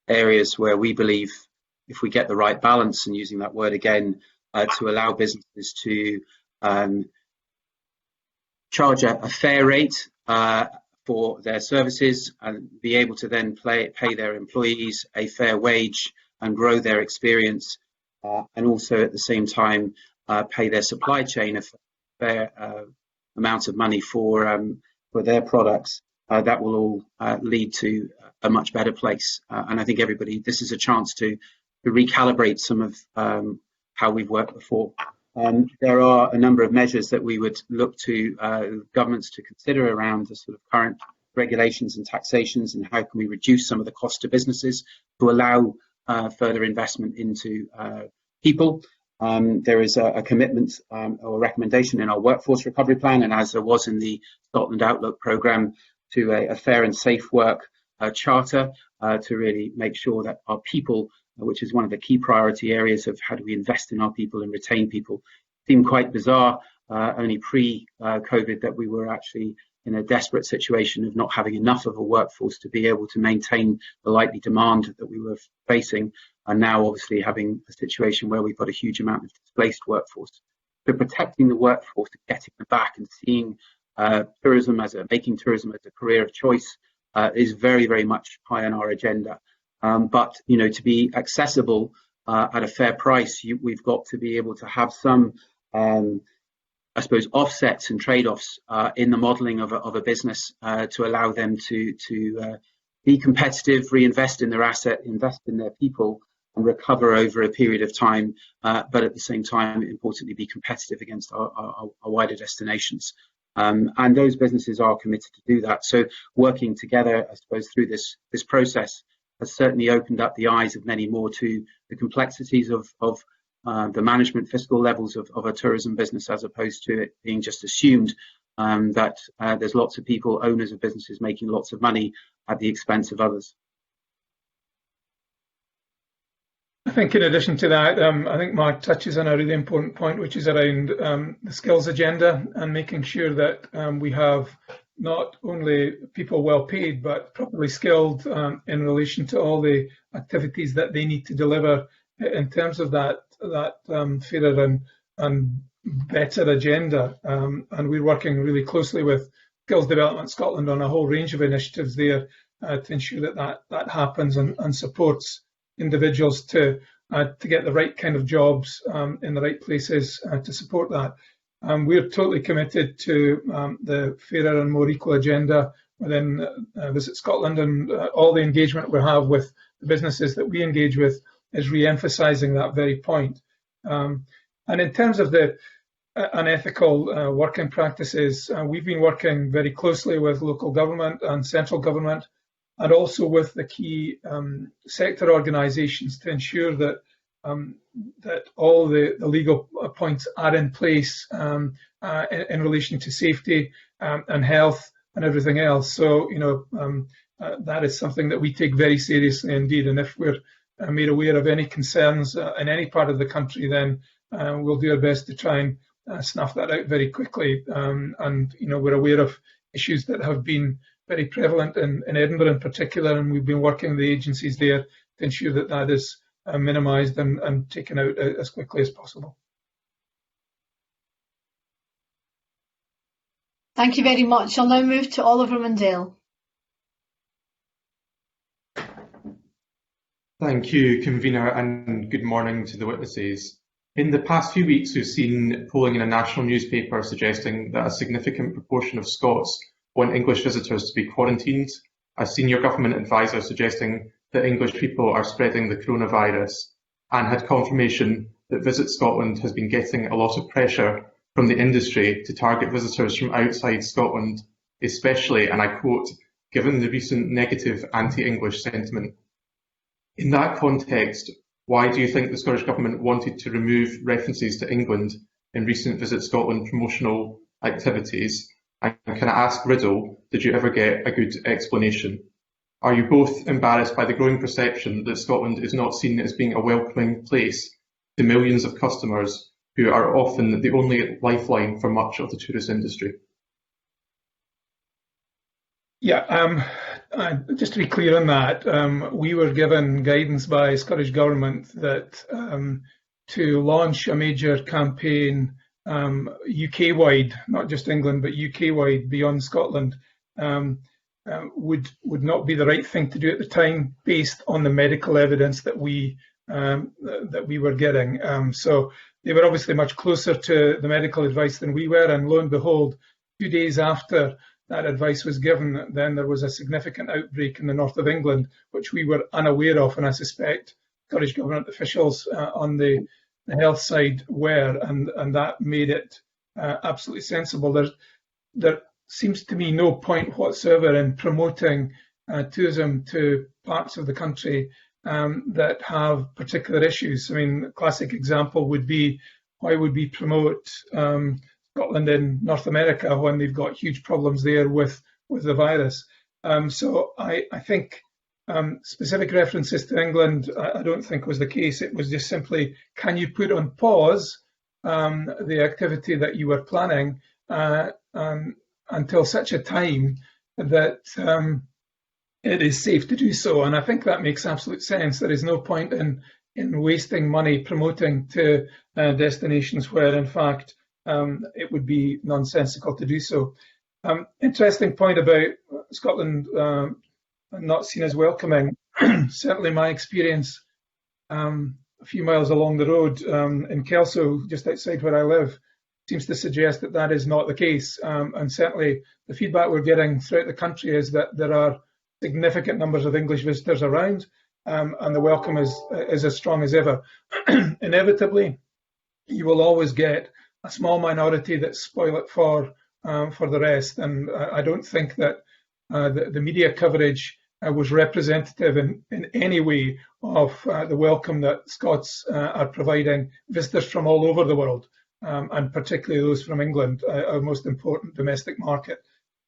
areas where we believe if we get the right balance, and using that word again, to allow businesses to charge a fair rate for their services and be able to then pay their employees a fair wage and grow their experience, and also at the same time pay their supply chain a fair amount of money for their products, that will all lead to a much better place. And I think this is a chance to recalibrate some of how we've worked before. There are a number of measures that we would look to governments to consider around the sort of current regulations and taxations, and how can we reduce some of the cost to businesses to allow further investment into people. There is a commitment or recommendation in our workforce recovery plan, and as there was in the Scotland Outlook programme, to a fair and safe work charter to really make sure that our people, which is one of the key priority areas of how do we invest in our people and retain people. It seemed quite bizarre only pre-COVID that we were actually in a desperate situation of not having enough of a workforce to be able to maintain the likely demand that we were facing, and now obviously having a situation where we've got a huge amount of displaced workforce. So protecting the workforce and getting them back and seeing making tourism as a career of choice is very, very much high on our agenda. But to be accessible at a fair price, we've got to be able to have some, I suppose, offsets and trade-offs in the modelling of a business to allow them to be competitive, reinvest in their asset, invest in their people, and recover over a period of time. But at the same time, importantly, be competitive against our wider destinations. And those businesses are committed to do that. So working together, I suppose, through this process has certainly opened up the eyes of many more to the complexities of the management fiscal levels of a tourism business, as opposed to it being just assumed that there's lots of people, owners of businesses, making lots of money at the expense of others. I think in addition to that, I think Mark touches on a really important point, which is around the skills agenda and making sure that we have not only people well paid, but properly skilled in relation to all the activities that they need to deliver in terms of that fairer and better agenda. And we're working really closely with Skills Development Scotland on a whole range of initiatives there to ensure that happens and supports individuals to get the right kind of jobs in the right places to support that. We're totally committed to the fairer and more equal agenda within Visit Scotland, and all the engagement we have with the businesses that we engage with is re-emphasising that very point. And in terms of the unethical working practices, we've been working very closely with local government and central government, and also with the key sector organisations to ensure that that all the legal points are in place in relation to safety and health and everything else. So, that is something that we take very seriously indeed. And if we're made aware of any concerns in any part of the country, then we'll do our best to try and snuff that out very quickly. And we're aware of issues that have been very prevalent in Edinburgh in particular, and we've been working with the agencies there to ensure that that is minimised and taken out as quickly as possible. Thank you very much. I'll now move to Oliver Mundell. Thank you, Convener, and good morning to the witnesses. In the past few weeks, we've seen polling in a national newspaper suggesting that a significant proportion of Scots want English visitors to be quarantined. I've seen your government advisor suggesting that English people are spreading the coronavirus, and had confirmation that Visit Scotland has been getting a lot of pressure from the industry to target visitors from outside Scotland, especially, and I quote, given the recent negative anti-English sentiment. In that context, why do you think the Scottish Government wanted to remove references to England in recent Visit Scotland promotional activities? And can I ask Riddle, did you ever get a good explanation? Are you both embarrassed by the growing perception that Scotland is not seen as being a welcoming place to millions of customers who are often the only lifeline for much of the tourist industry? Yeah, just to be clear on that, we were given guidance by Scottish Government that to launch a major campaign UK-wide, not just England, but UK-wide beyond Scotland, would not be the right thing to do at the time, based on the medical evidence that we were getting. So they were obviously much closer to the medical advice than we were, and lo and behold, 2 days after that advice was given, then there was a significant outbreak in the north of England, which we were unaware of, and I suspect Scottish Government officials on the health side were, and that made it absolutely sensible. There seems to me no point whatsoever in promoting tourism to parts of the country that have particular issues. I mean, a classic example would be, why would we promote Scotland in North America when they've got huge problems there with the virus? So I think specific references to England, I don't think was the case. It was just simply, can you put on pause the activity that you were planning until such a time that it is safe to do so? And I think that makes absolute sense. There is no point in wasting money promoting to destinations where, in fact, it would be nonsensical to do so. Interesting point about Scotland not seen as welcoming. Certainly my experience a few miles along the road in Kelso, just outside where I live, seems to suggest that that is not the case. And certainly the feedback we're getting throughout the country is that there are significant numbers of English visitors around, and the welcome is as strong as ever. Inevitably, you will always get a small minority that spoil it for the rest, and I don't think that the media coverage was representative in any way of the welcome that Scots are providing visitors from all over the world, and particularly those from England, our most important domestic market.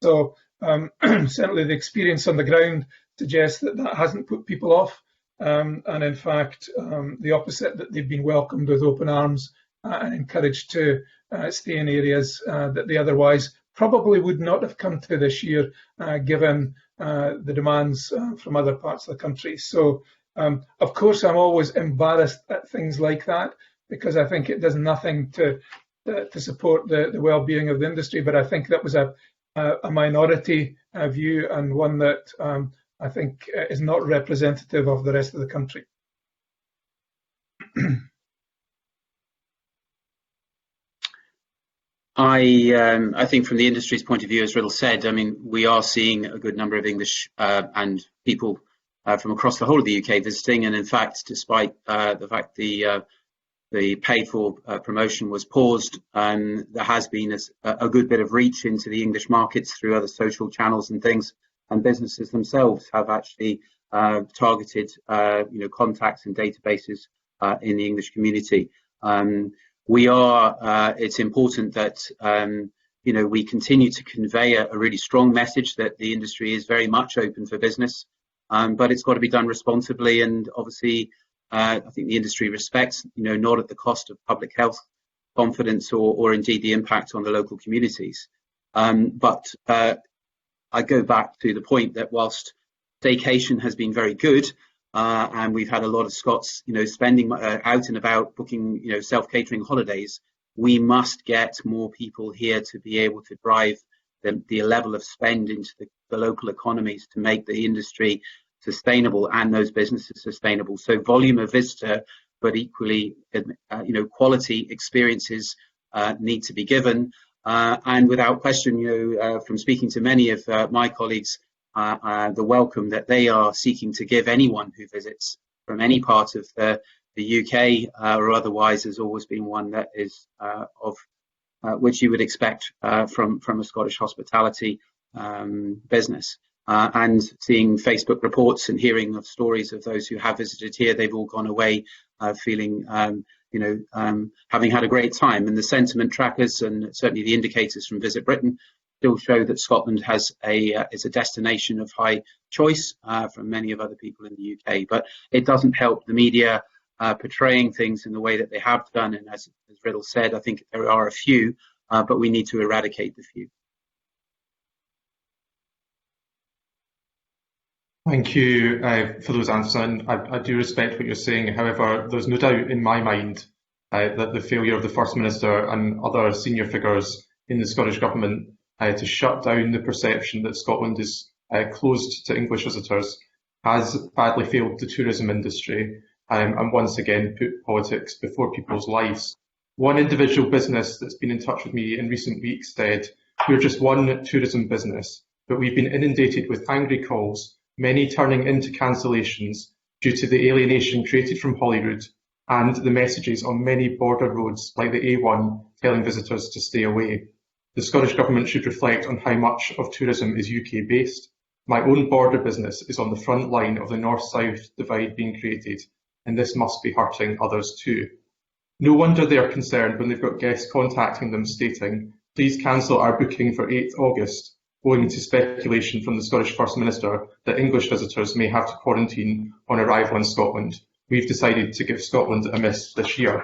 So certainly the experience on the ground suggests that that hasn't put people off, and in fact the opposite, that they've been welcomed with open arms and encouraged to stay in areas that they otherwise probably would not have come to this year, given the demands from other parts of the country. So of course I'm always embarrassed at things like that, because I think it does nothing to support the well-being of the industry, but I think that was a minority view, and one that I think is not representative of the rest of the country. I think from the industry's point of view, as Riddle said, I mean, we are seeing a good number of English and people from across the whole of the UK visiting, and in fact, despite the fact the paid for promotion was paused, there has been a good bit of reach into the English markets through other social channels and things, and businesses themselves have actually targeted contacts and databases in the English community. It's important that we continue to convey a really strong message that the industry is very much open for business, but it's got to be done responsibly, and obviously I think the industry respects, not at the cost of public health confidence or indeed the impact on the local communities. But I go back to the point that whilst staycation has been very good, and we've had a lot of Scots, spending out and about, booking, self-catering holidays, we must get more people here to be able to drive the level of spend into the local economies to make the industry sustainable and those businesses sustainable. So volume of visitor, but equally, quality experiences need to be given. And without question, from speaking to many of my colleagues, the welcome that they are seeking to give anyone who visits from any part of the UK or otherwise has always been one that is of which you would expect from a Scottish hospitality business. And seeing Facebook reports and hearing of stories of those who have visited here, they've all gone away feeling, having had a great time. And the sentiment trackers and certainly the indicators from Visit Britain still show that Scotland is a destination of high choice from many of other people in the UK. But it doesn't help the media portraying things in the way that they have done. And as Riddle said, I think there are a few, but we need to eradicate the few. Thank you for those answers, and I do respect what you're saying. However, there's no doubt in my mind that the failure of the First Minister and other senior figures in the Scottish Government to shut down the perception that Scotland is closed to English visitors has badly failed the tourism industry and once again put politics before people's lives. One individual business that's been in touch with me in recent weeks said, "We're just one tourism business, but we've been inundated with angry calls, many turning into cancellations due to the alienation created from Holyrood and the messages on many border roads like the A1 telling visitors to stay away. The Scottish Government should reflect on how much of tourism is UK based. My own border business is on the front line of the north-south divide being created, and this must be hurting others too. No wonder they are concerned when they've got guests contacting them stating, please cancel our booking for 8th August, owing to speculation from the Scottish First Minister that English visitors may have to quarantine on arrival in Scotland. We've decided to give Scotland a miss this year."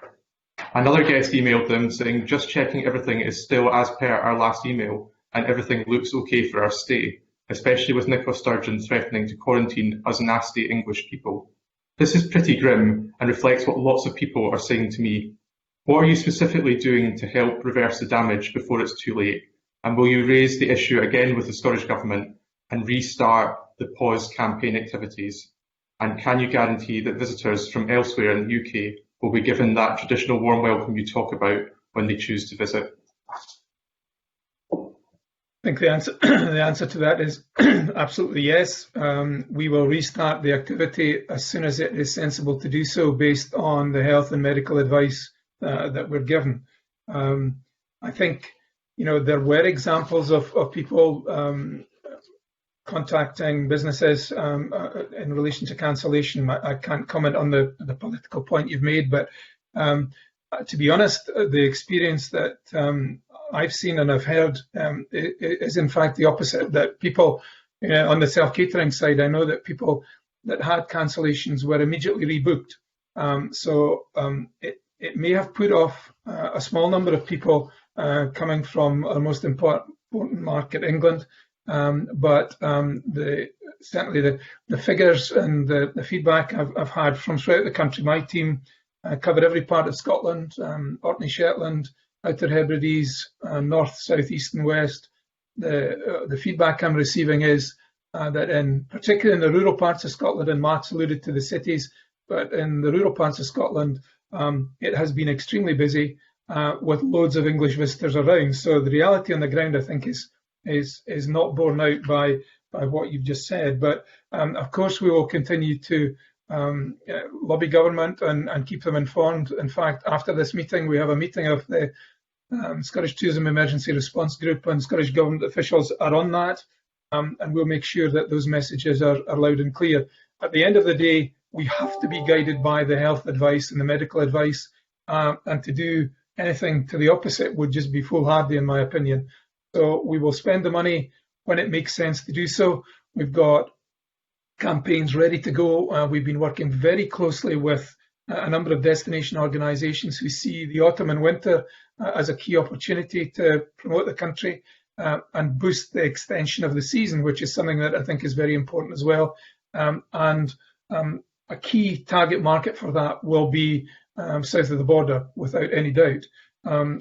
Another guest emailed them saying, "Just checking everything is still as per our last email and everything looks okay for our stay, especially with Nicola Sturgeon threatening to quarantine us nasty English people. This is pretty grim and reflects what lots of people are saying to me. What are you specifically doing to help reverse the damage before it's too late? And will you raise the issue again with the Scottish Government and restart the pause campaign activities? And can you guarantee that visitors from elsewhere in the UK will be given that traditional warm welcome you talk about when they choose to visit?" I think the answer to that is absolutely yes. We will restart the activity as soon as it is sensible to do so based on the health and medical advice that we're given. I think there were examples of people contacting businesses in relation to cancellation. I can't comment on the political point you've made, but to be honest, the experience that I've seen and I've heard is in fact the opposite, that people on the self-catering side, I know that people that had cancellations were immediately rebooked. So it may have put off a small number of people coming from our most important market, England, but certainly the figures and the feedback I've had from throughout the country. My team covered every part of Scotland, Orkney, Shetland, Outer Hebrides, north, south, east and west. The feedback I'm receiving is that particularly in the rural parts of Scotland, and Matt's alluded to the cities, but in the rural parts of Scotland, it has been extremely busy with loads of English visitors around. So the reality on the ground, I think, is not borne out by what you've just said. But of course, we will continue to lobby government and keep them informed. In fact, after this meeting, we have a meeting of the Scottish Tourism Emergency Response Group, and Scottish Government officials are on that, and we'll make sure that those messages are loud and clear. At the end of the day, we have to be guided by the health advice and the medical advice, and to do anything to the opposite would just be foolhardy, in my opinion. So we will spend the money when it makes sense to do so. We've got campaigns ready to go. We've been working very closely with a number of destination organisations who see the autumn and winter as a key opportunity to promote the country and boost the extension of the season, which is something that I think is very important as well. And a key target market for that will be south of the border, without any doubt.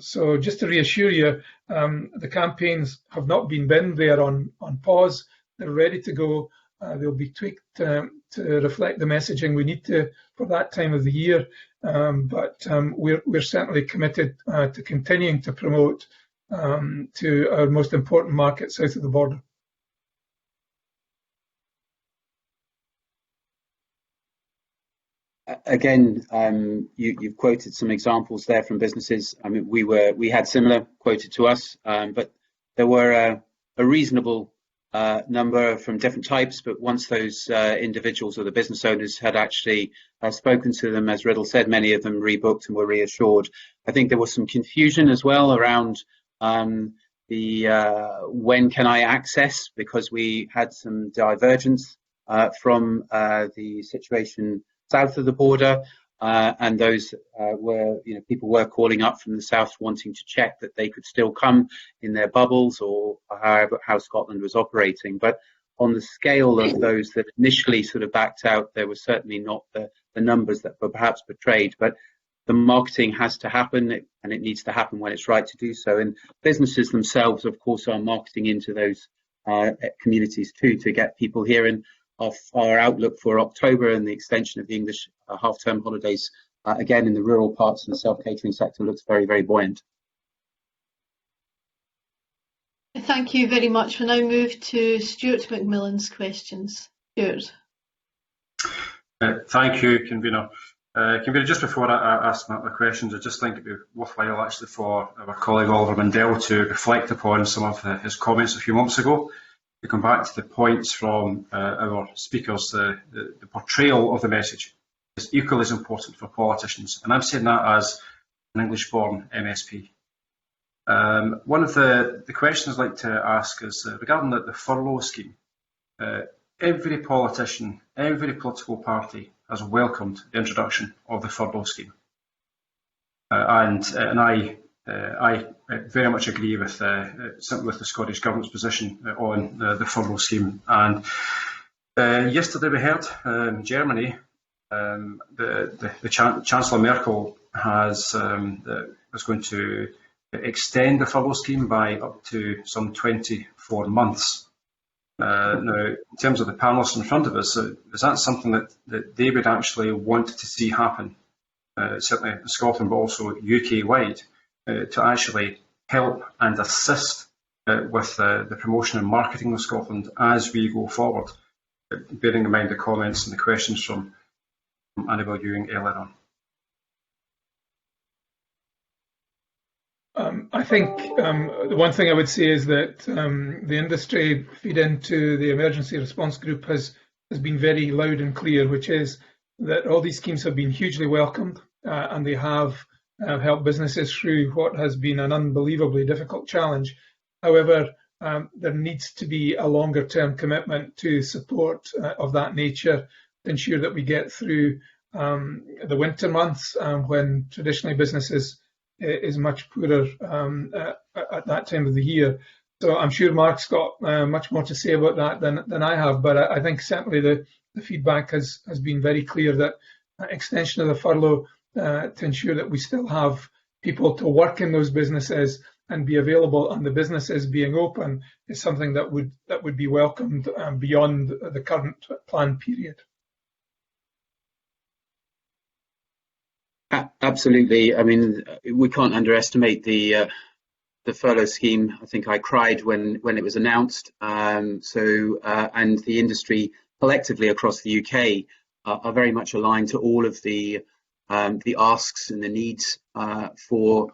So just to reassure you, the campaigns have not been binned. They are on pause. They're ready to go. They'll be tweaked to reflect the messaging we need to for that time of the year. But we're certainly committed to continuing to promote to our most important market south of the border. Again, you've quoted some examples there from businesses. I mean, we had similar quoted to us, but there were a reasonable number from different types. But once those individuals or the business owners had actually spoken to them, as Riddle said, many of them rebooked and were reassured. I think there was some confusion as well around the when can I access, because we had some divergence from the situation south of the border, and those were, people were calling up from the south wanting to check that they could still come in their bubbles or how Scotland was operating. But on the scale of those that initially sort of backed out, there was certainly not the numbers that were perhaps portrayed. But the marketing has to happen, and it needs to happen when it's right to do so. And businesses themselves, of course, are marketing into those communities too, to get people here. And our outlook for October and the extension of the English half-term holidays, again in the rural parts and the self-catering sector, looks very, very buoyant. Thank you very much. We'll now move to Stuart McMillan's questions. Stuart. Thank you, Convener. Convener, just before I ask my questions, I just think it'd be worthwhile actually for our colleague Oliver Mundell to reflect upon some of his comments a few months ago. To come back to the points from our speakers, the portrayal of the message is equally as important for politicians, and I'm saying that as an English-born MSP. One of the questions I'd like to ask is regarding the furlough scheme. Every politician, every political party has welcomed the introduction of the furlough scheme, and I very much agree with the Scottish Government's position on the furlough scheme. And yesterday we heard Germany, the Chancellor Merkel was going to extend the furlough scheme by up to some 24 months. Now, in terms of the panellists in front of us, is that something that they would actually want to see happen, certainly in Scotland, but also UK-wide? To actually help and assist with the promotion and marketing of Scotland as we go forward, bearing in mind the comments and the questions from Annabel Ewing earlier on. I think the one thing I would say is that the industry feed into the emergency response group has been very loud and clear, which is that all these schemes have been hugely welcomed and they have helped businesses through what has been an unbelievably difficult challenge. However, there needs to be a longer term commitment to support of that nature to ensure that we get through the winter months when traditionally businesses is much poorer at that time of the year. So I'm sure Mark's got much more to say about that than I have, but I think certainly the feedback has been very clear that extension of the furlough to ensure that we still have people to work in those businesses and be available, and the businesses being open, is something that would be welcomed beyond the current planned period. Absolutely. I mean, we can't underestimate the furlough scheme. I think I cried when it was announced. And the industry collectively across the UK are very much aligned to all of the asks and the needs for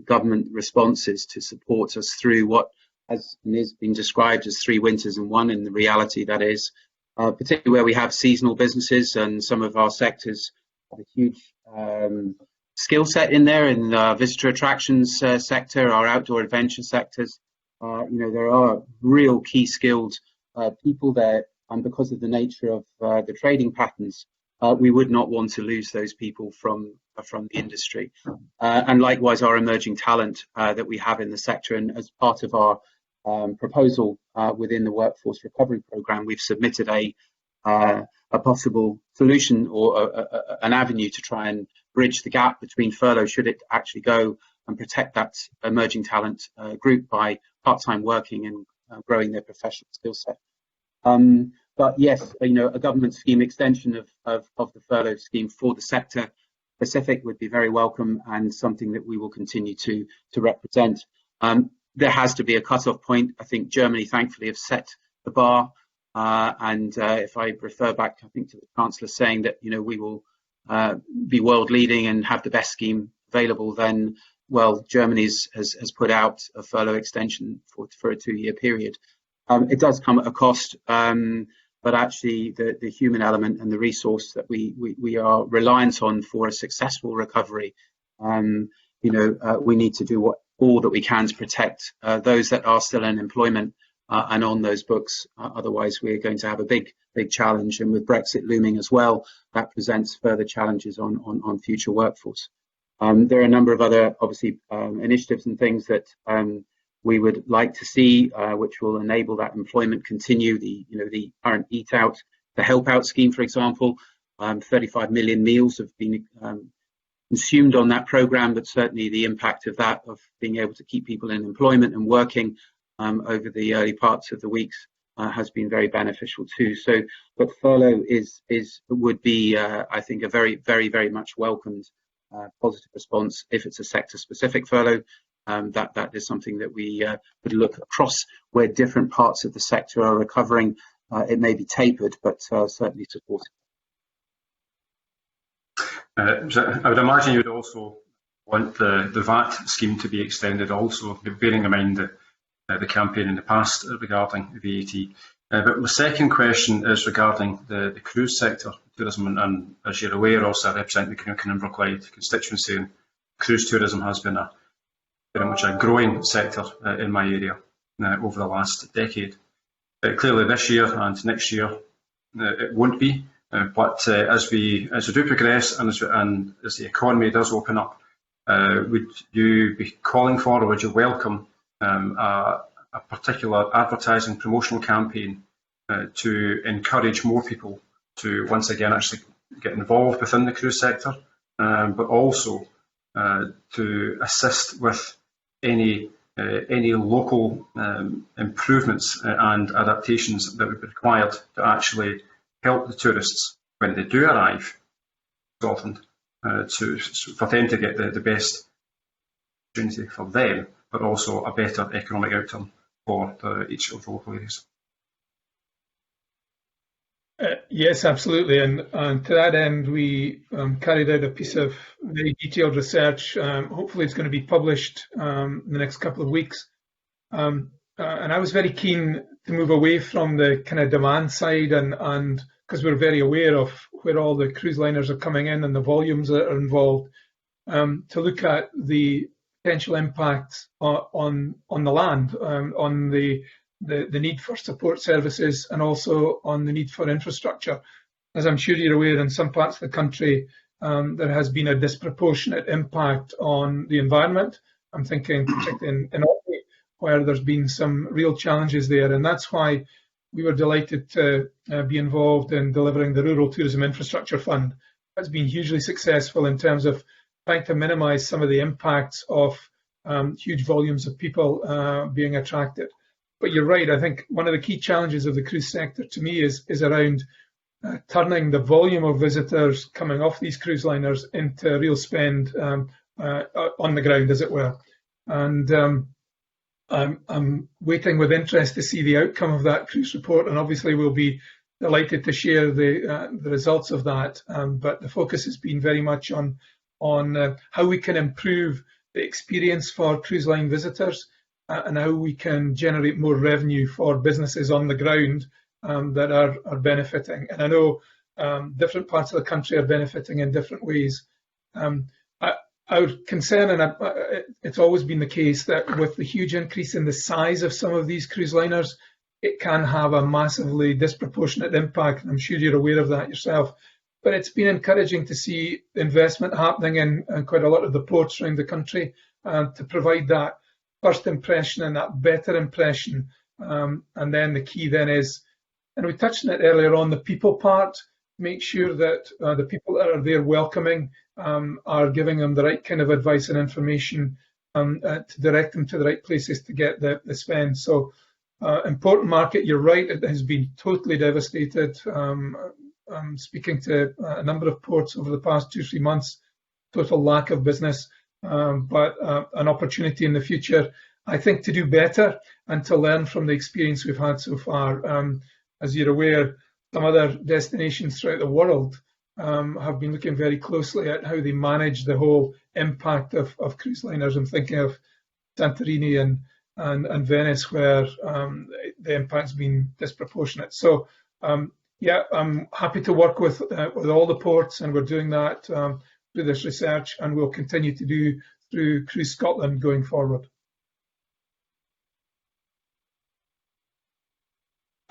government responses to support us through what has been described as 3 winters and 1 in the reality that is, particularly where we have seasonal businesses, and some of our sectors have a huge skill set in there, in the visitor attractions sector, our outdoor adventure sectors. There are real key skilled people there, and because of the nature of the trading patterns, we would not want to lose those people from the industry. And likewise, our emerging talent that we have in the sector, and as part of our proposal within the Workforce Recovery Programme, we've submitted a possible solution or an avenue to try and bridge the gap between furlough, should it actually go, and protect that emerging talent group by part-time working and growing their professional skill set. But yes, a government scheme extension of the furlough scheme for the sector specific would be very welcome, and something that we will continue to represent. There has to be a cut-off point. I think Germany, thankfully, have set the bar. And if I refer back, I think, to the Chancellor saying that, we will be world leading and have the best scheme available, then, well, Germany has put out a furlough extension for a 2-year period. It does come at a cost, but actually the human element and the resource that we are reliant on for a successful recovery, we need to do all that we can to protect those that are still in employment and on those books. Otherwise, we're going to have a big challenge, and with Brexit looming as well, that presents further challenges on future workforce. There are a number of other, obviously, initiatives and things that we would like to see, which will enable that employment continue. The current Eat Out, the Help Out scheme, for example, 35 million meals have been consumed on that programme, but certainly the impact of that, of being able to keep people in employment and working over the early parts of the weeks, has been very beneficial too. So, but furlough would be, I think, a very, very, very much welcomed positive response. If it's a sector-specific furlough, that is something that we would look across where different parts of the sector are recovering. It may be tapered, but certainly supported. I would imagine you would also want the VAT scheme to be extended also, bearing in mind the campaign in the past regarding VAT. But my second question is regarding the cruise sector, tourism, and as you're aware, also I represent the Kinnimbrook Clyde constituency, and cruise tourism has been very much a growing sector in my area over the last decade. Clearly this year and next year it won't be, but as we do progress and as the economy does open up, would you be calling for, or would you welcome a particular advertising promotional campaign to encourage more people to once again actually get involved within the cruise sector, but also to assist with any local improvements and adaptations that would be required to actually help the tourists when they do arrive in Scotland, for them to get the best opportunity for them, but also a better economic outcome for each of the local areas. Yes, absolutely. And to that end, we carried out a piece of very detailed research. Hopefully it's going to be published in the next couple of weeks. And I was very keen to move away from the kind of demand side, and because we're very aware of where all the cruise liners are coming in and the volumes that are involved, to look at the potential impacts on the land, on the need for support services, and also on the need for infrastructure. As I'm sure you're aware, in some parts of the country, there has been a disproportionate impact on the environment. I'm thinking particularly in Orkney, where there's been some real challenges there, and that's why we were delighted to be involved in delivering the Rural Tourism Infrastructure Fund. That's been hugely successful in terms of trying to minimise some of the impacts of huge volumes of people being attracted. But you're right, I think one of the key challenges of the cruise sector to me is around turning the volume of visitors coming off these cruise liners into real spend on the ground, as it were. And I'm waiting with interest to see the outcome of that cruise report, and obviously we'll be delighted to share the results of that. But the focus has been very much on how we can improve the experience for cruise line visitors, and how we can generate more revenue for businesses on the ground that are benefiting. And I know different parts of the country are benefiting in different ways. Our concern, and it's always been the case, that with the huge increase in the size of some of these cruise liners, it can have a massively disproportionate impact, and I'm sure you're aware of that yourself, but it's been encouraging to see investment happening in quite a lot of the ports around the country to provide that first impression and that better impression. And then the key then is, and we touched on it earlier on, the people part. Make sure that the people that are there welcoming are giving them the right kind of advice and information to direct them to the right places to get the spend. So important market, you're right, it has been totally devastated. I'm speaking to a number of ports over the past 2 or 3 months, total lack of business, but an opportunity in the future, I think, to do better and to learn from the experience we've had so far. As you're aware, some other destinations throughout the world have been looking very closely at how they manage the whole impact of cruise liners. I'm thinking of Santorini and Venice, where the impact's been disproportionate. So, yeah, I'm happy to work with all the ports, and we're doing that through this research, and we'll continue to do through Cruise Scotland going forward.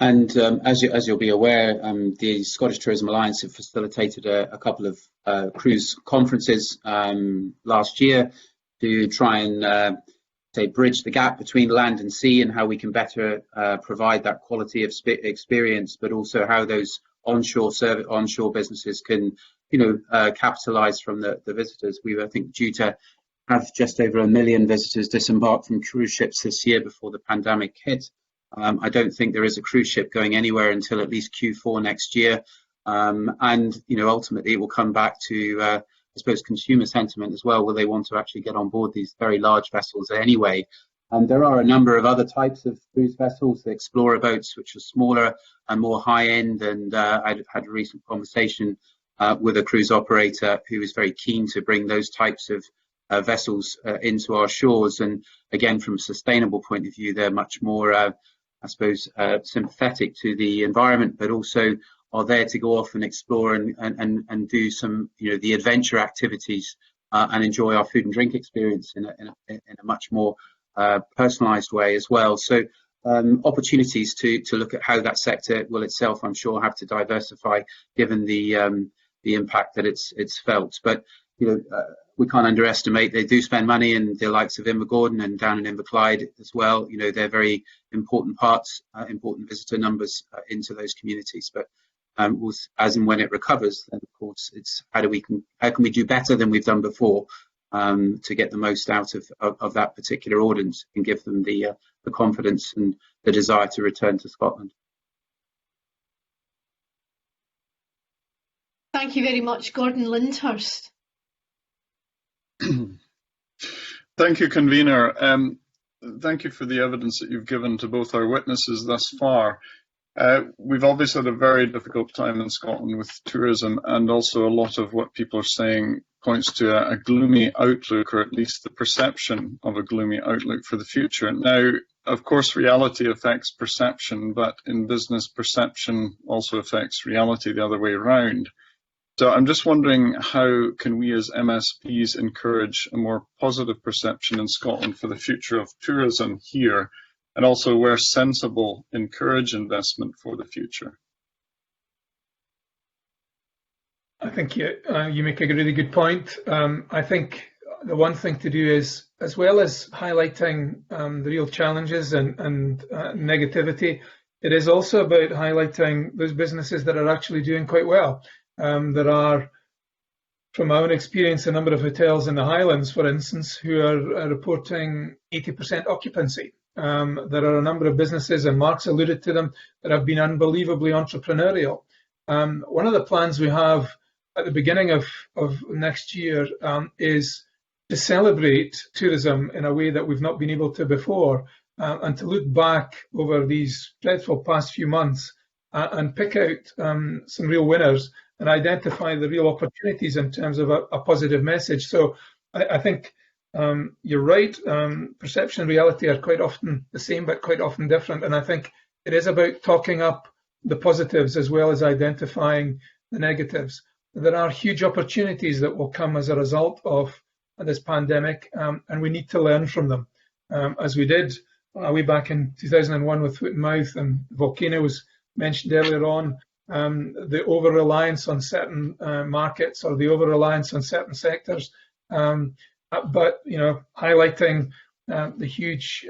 And as you'll be aware, the Scottish Tourism Alliance have facilitated a couple of cruise conferences last year to try and bridge the gap between land and sea, and how we can better provide that quality of experience, but also how those onshore businesses can, capitalise from the visitors. We were, I think, due to have just over 1 million visitors disembark from cruise ships this year before the pandemic hit. I don't think there is a cruise ship going anywhere until at least Q4 next year. And, ultimately it will come back to, I suppose, consumer sentiment as well. Will they want to actually get on board these very large vessels anyway? There are a number of other types of cruise vessels, the explorer boats, which are smaller and more high-end. And I had a recent conversation with a cruise operator who is very keen to bring those types of vessels into our shores. And again, from a sustainable point of view, they're much more sympathetic to the environment, but also are there to go off and explore and do some, the adventure activities and enjoy our food and drink experience in a much more personalised way as well. So opportunities to look at how that sector will itself, I'm sure, have to diversify given the impact that it's felt. But we can't underestimate, they do spend money, and the likes of Invergordon and down in Inverclyde as well. They're very important parts, important visitor numbers into those communities. But as and when it recovers, then of course it's how can we do better than we've done before to get the most out of that particular audience and give them the confidence and the desire to return to Scotland. Thank you very much, Gordon Lyndhurst. Thank you, convener. Thank you for the evidence that you've given to both our witnesses thus far. We've obviously had a very difficult time in Scotland with tourism, and also a lot of what people are saying points to a gloomy outlook, or at least the perception of a gloomy outlook for the future. Now, of course, reality affects perception, but in business, perception also affects reality the other way around. So I'm just wondering, how can we as MSPs encourage a more positive perception in Scotland for the future of tourism here, and also, where sensible, encourage investment for the future? I think you make a really good point. I think the one thing to do is, as well as highlighting the real challenges and negativity, it is also about highlighting those businesses that are actually doing quite well. There are, from my own experience, a number of hotels in the Highlands, for instance, who are reporting 80% occupancy. There are a number of businesses, and Mark's alluded to them, that have been unbelievably entrepreneurial. One of the plans we have at the beginning of next year is to celebrate tourism in a way that we've not been able to before, and to look back over these dreadful past few months and pick out some real winners and identify the real opportunities in terms of a positive message. So I think you're right. Perception and reality are quite often the same, but quite often different. And I think it is about talking up the positives as well as identifying the negatives. There are huge opportunities that will come as a result of this pandemic, and we need to learn from them. As we did way back in 2001 with Foot and Mouth, and the volcano was mentioned earlier on. the over-reliance on certain markets or the over-reliance on certain sectors, but highlighting the huge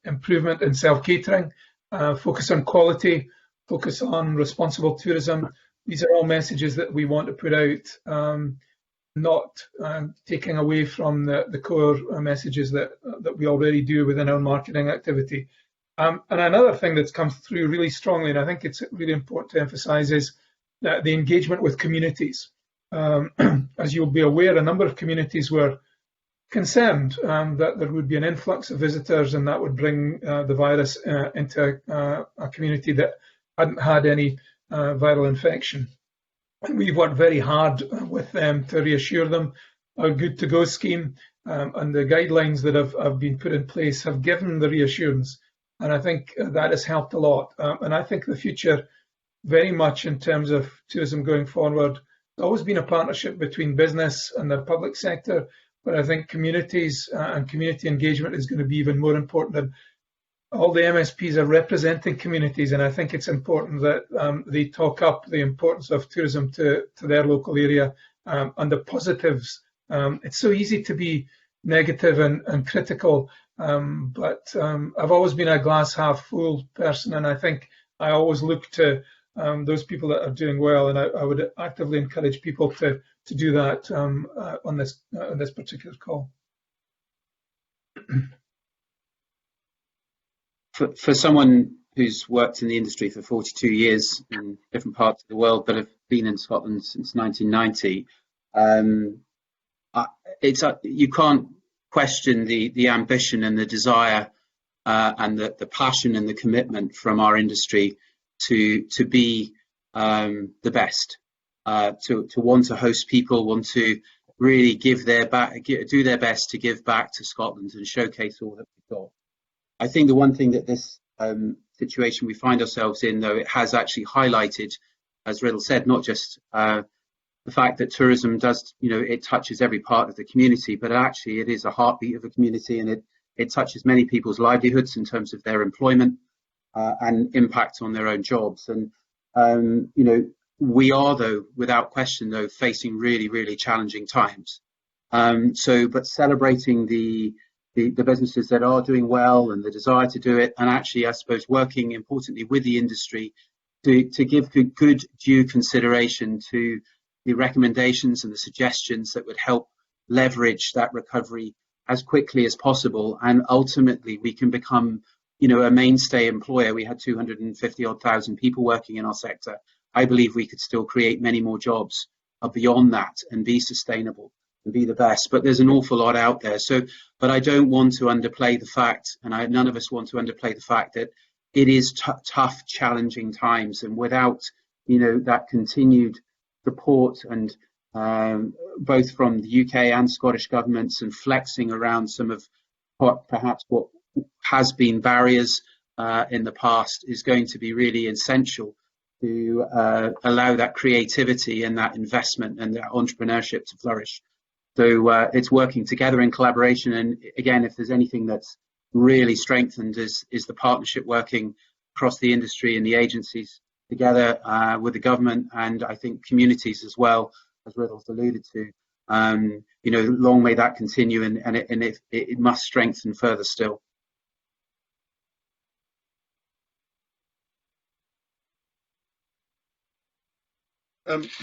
improvement in self-catering, focus on quality, focus on responsible tourism. These are all messages that we want to put out, not taking away from the core messages that we already do within our marketing activity. And another thing that's come through really strongly, and I think it's really important to emphasise, is the engagement with communities. As you'll be aware, a number of communities were concerned that there would be an influx of visitors and that would bring the virus into a community that hadn't had any viral infection. And we've worked very hard with them to reassure them. Our Good to Go scheme and the guidelines that have been put in place have given the reassurance. And I think that has helped a lot. And I think the future, very much in terms of tourism going forward, has always been a partnership between business and the public sector. But I think communities and community engagement is going to be even more important. And all the MSPs are representing communities, and I think it's important that they talk up the importance of tourism to their local area and the positives. It's so easy to be negative and critical, but I've always been a glass half full person, and I think I always look to those people that are doing well, and I would actively encourage people to do that on this particular call. For someone who's worked in the industry for 42 years in different parts of the world, but have been in Scotland since 1990, you can't question the ambition and the desire and the passion and the commitment from our industry to be the best, to want to host people, want to really do their best to give back to Scotland and showcase all that we've got. I think the one thing that this situation we find ourselves in, though, it has actually highlighted, as Riddle said, not just the fact that tourism does, it touches every part of the community, but actually it is a heartbeat of a community, and it touches many people's livelihoods in terms of their employment and impact on their own jobs. And, we are, though, without question, though, facing really, really challenging times. But celebrating the businesses that are doing well and the desire to do it, and actually, I suppose, working importantly with the industry to give good due consideration to the recommendations and the suggestions that would help leverage that recovery as quickly as possible, and ultimately we can become a mainstay employer. We had 250,000 people working in our sector. I believe we could still create many more jobs beyond that and be sustainable and be the best, but there's an awful lot out there. But I don't want to underplay the fact, and none of us want to underplay the fact, that it is tough, challenging times, and without that continued support and both from the UK and Scottish governments and flexing around some of what has been barriers in the past is going to be really essential to allow that creativity and that investment and that entrepreneurship to flourish. So it's working together in collaboration. And again, if there's anything that's really strengthened is the partnership working across the industry and the agencies together with the government, and I think communities as well, as Riddle's alluded to. Long may that continue, and it must strengthen further still.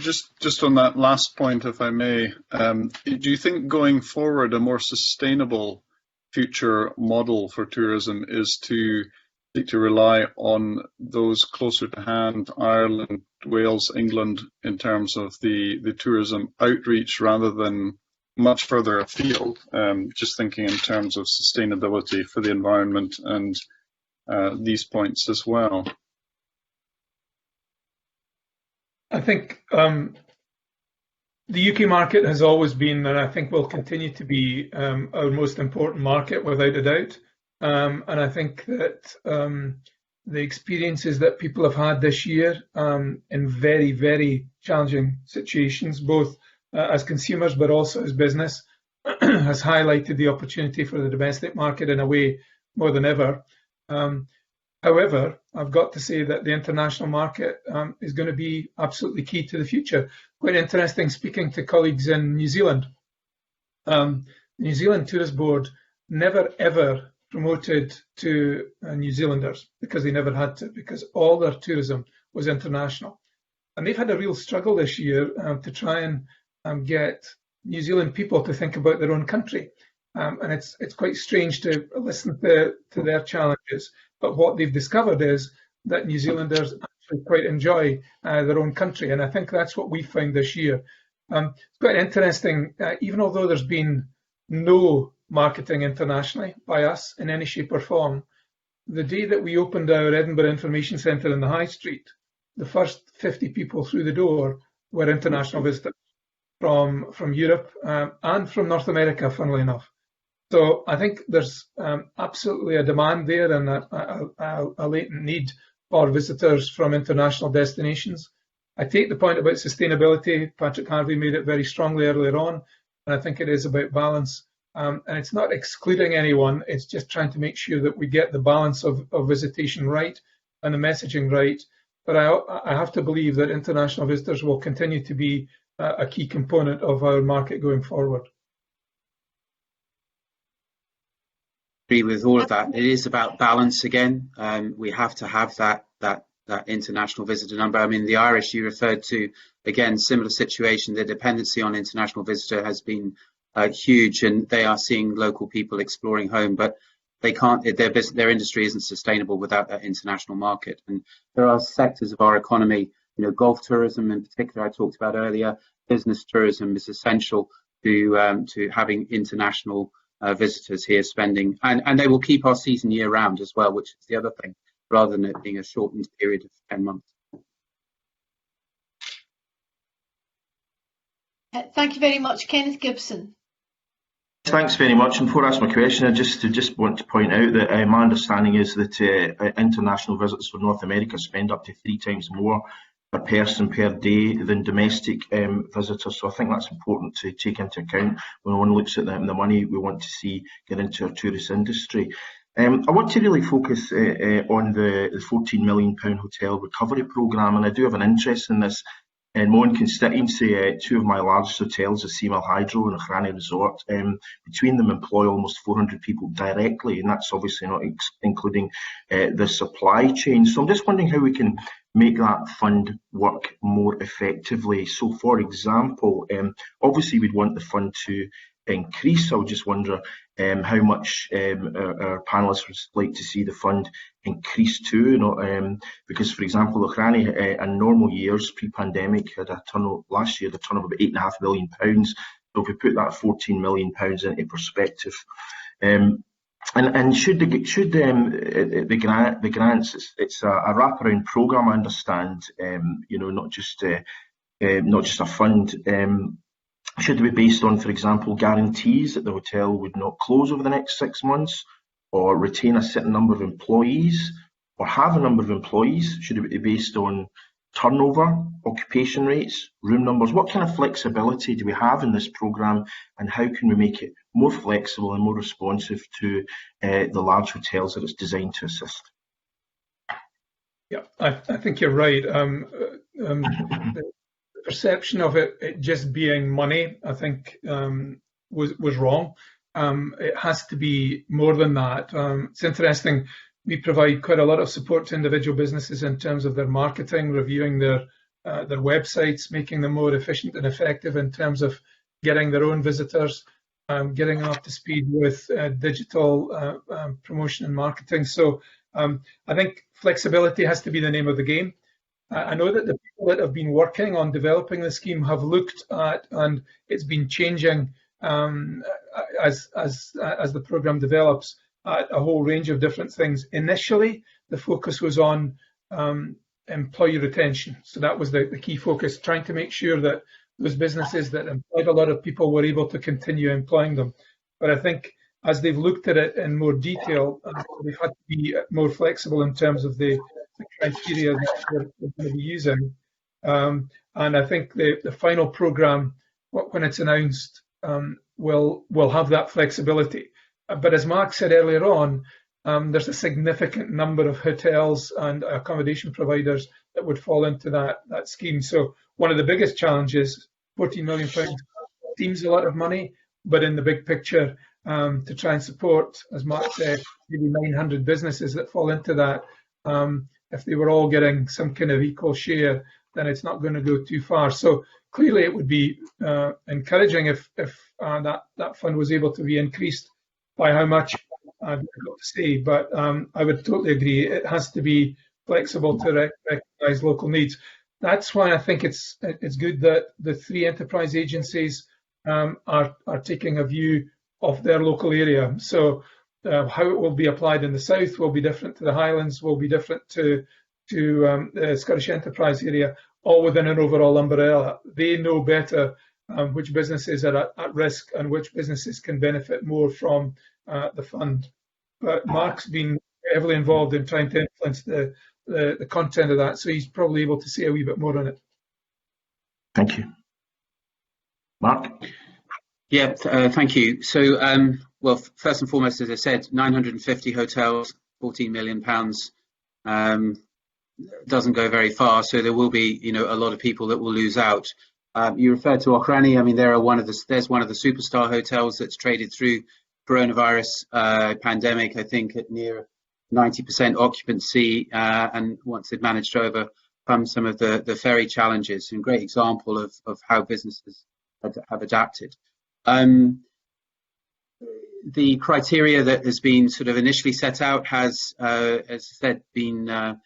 Just on that last point, if I may, do you think going forward a more sustainable future model for tourism is to rely on those closer to hand, Ireland, Wales, England, in terms of the tourism outreach rather than much further afield? Just thinking in terms of sustainability for the environment and these points as well. I think the UK market has always been, and I think will continue to be, our most important market without a doubt. And I think that the experiences that people have had this year in very, very challenging situations, both as consumers but also as business, has highlighted the opportunity for the domestic market in a way more than ever. However, I've got to say that the international market is going to be absolutely key to the future. Quite interesting speaking to colleagues in New Zealand. The New Zealand Tourist Board never ever promoted to New Zealanders because they never had to, because all their tourism was international. And they've had a real struggle this year to try and get New Zealand people to think about their own country. And it's quite strange to listen to their challenges. But what they've discovered is that New Zealanders actually quite enjoy their own country. And I think that's what we found this year. It's quite interesting, even although there's been no marketing internationally by us in any shape or form, the day that we opened our Edinburgh Information Centre in the High Street, the first 50 people through the door were international visitors from Europe and from North America, funnily enough. So I think there's absolutely a demand there and a latent need for visitors from international destinations. I take the point about sustainability. Patrick Harvey made it very strongly earlier on, and I think it is about balance. And it's not excluding anyone, it's just trying to make sure that we get the balance of visitation right and the messaging right. But I have to believe that international visitors will continue to be a key component of our market going forward. Agree with all of that. It is about balance again. We have to have that international visitor number. I mean, the Irish you referred to, again, similar situation. The dependency on international visitor has been huge, and they are seeing local people exploring home, but they can't. Their industry isn't sustainable without that international market. And there are sectors of our economy, golf tourism in particular, I talked about earlier. Business tourism is essential to having international visitors here spending, and they will keep our season year round as well, which is the other thing, rather than it being a shortened period of 10 months. Thank you very much. Kenneth Gibson. Thanks very much. And before I ask my question, I just want to point out that my understanding is that international visitors from North America spend up to 3 times more per person per day than domestic visitors. So I think that's important to take into account when one looks at the money we want to see get into our tourist industry. I want to really focus on the £14 million hotel recovery programme, and I do have an interest in this. In my own constituency, 2 of my largest hotels, the Seamill Hydro and Ochrane Resort, between them employ almost 400 people directly, and that's obviously not including the supply chain. So I'm just wondering how we can make that fund work more effectively. So, for example, obviously we'd want the fund to increase. I would just wonder how much our panellists would like to see the fund increase to. Because, for example, Ochrane in normal years, pre-pandemic, had last year the turnover of about £8.5 million. So if we put that £14 million into perspective, and should the grants, it's a wraparound programme, I understand, not just a fund. Should it be based on, for example, guarantees that the hotel would not close over the next 6 months, or retain a certain number of employees, or have a number of employees? Should it be based on turnover, occupation rates, room numbers? What kind of flexibility do we have in this programme, and how can we make it more flexible and more responsive to the large hotels that it's designed to assist? Yeah, I think you're right. The perception of it just being money, I think, was wrong. It has to be more than that. It's interesting. We provide quite a lot of support to individual businesses in terms of their marketing, reviewing their websites, making them more efficient and effective in terms of getting their own visitors, getting up to speed with digital promotion and marketing. So I think flexibility has to be the name of the game. I know that the people that have been working on developing the scheme have looked at, and it's been changing as the programme develops, at a whole range of different things. Initially, the focus was on employee retention. So that was the key focus, trying to make sure that those businesses that employed a lot of people were able to continue employing them. But I think as they've looked at it in more detail, they've had to be more flexible in terms of the criteria that we're going to be using. And I think the final programme, when it's announced, will have that flexibility. But as Mark said earlier on, there's a significant number of hotels and accommodation providers that would fall into that scheme. So one of the biggest challenges, £14 million seems a lot of money, but in the big picture, to try and support, as Mark said, maybe 900 businesses that fall into that, if they were all getting some kind of equal share, then it's not going to go too far. So clearly it would be encouraging if that fund was able to be increased. By how much, I've got to say, but I would totally agree. It has to be flexible to recognise local needs. That's why I think it's good that the 3 enterprise agencies are taking a view of their local area. So how it will be applied in the south will be different to the Highlands, will be different to the Scottish enterprise area, all within an overall umbrella. They know better which businesses are at risk and which businesses can benefit more from the fund. But Mark's been heavily involved in trying to influence the content of that, so he's probably able to say a wee bit more on it. Thank you. Mark? Yeah, thank you. So, well, first and foremost, as I said, 950 hotels, £14 million doesn't go very far. So there will be, a lot of people that will lose out. You referred to Ochrane. I mean, there's one of the superstar hotels that's traded through coronavirus pandemic, I think, at near 90% occupancy, and once they've managed to overcome some of the ferry challenges, and great example of how businesses have adapted. The criteria that has been sort of initially set out has, as I said, been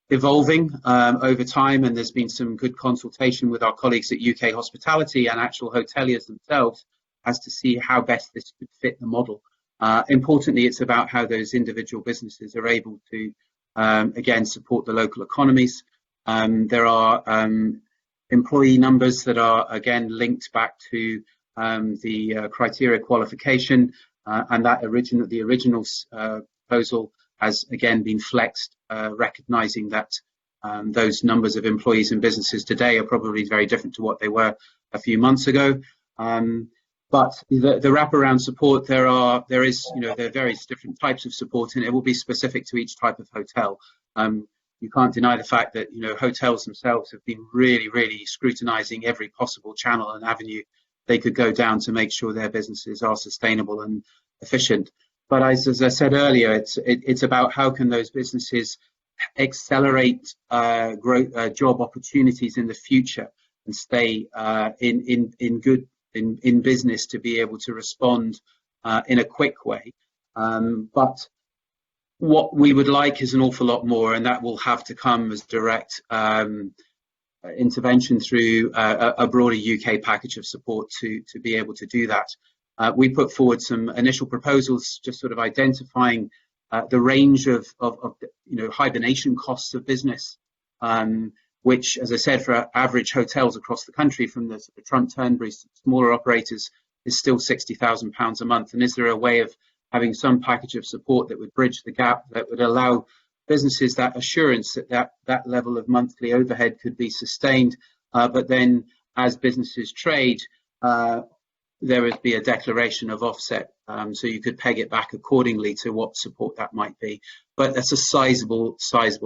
evolving over time, and there's been some good consultation with our colleagues at UK Hospitality and actual hoteliers themselves as to see how best this could fit the model. Importantly, it's about how those individual businesses are able to, again, support the local economies. There are employee numbers that are, again, linked back to the criteria qualification, and that the original proposal has, again, been flexed, recognising that those numbers of employees and businesses today are probably very different to what they were a few months ago. But the wraparound support, there are various different types of support, and it will be specific to each type of hotel. You can't deny the fact that hotels themselves have been really scrutinising every possible channel and avenue they could go down to make sure their businesses are sustainable and efficient. But as I said earlier, it's about how can those businesses accelerate growth, job opportunities in the future, and stay in business to be able to respond in a quick way. But what we would like is an awful lot more, and that will have to come as direct intervention through a broader UK package of support to be able to do that. We put forward some initial proposals, just sort of identifying the range of hibernation costs of business, which, as I said, for average hotels across the country, from the Trump Turnberries to smaller operators, is still £60,000 a month. And is there a way of having some package of support that would bridge the gap, that would allow businesses that assurance that level of monthly overhead could be sustained, but then as businesses trade, there would be a declaration of offset, so you could peg it back accordingly to what support that might be. But that's a sizable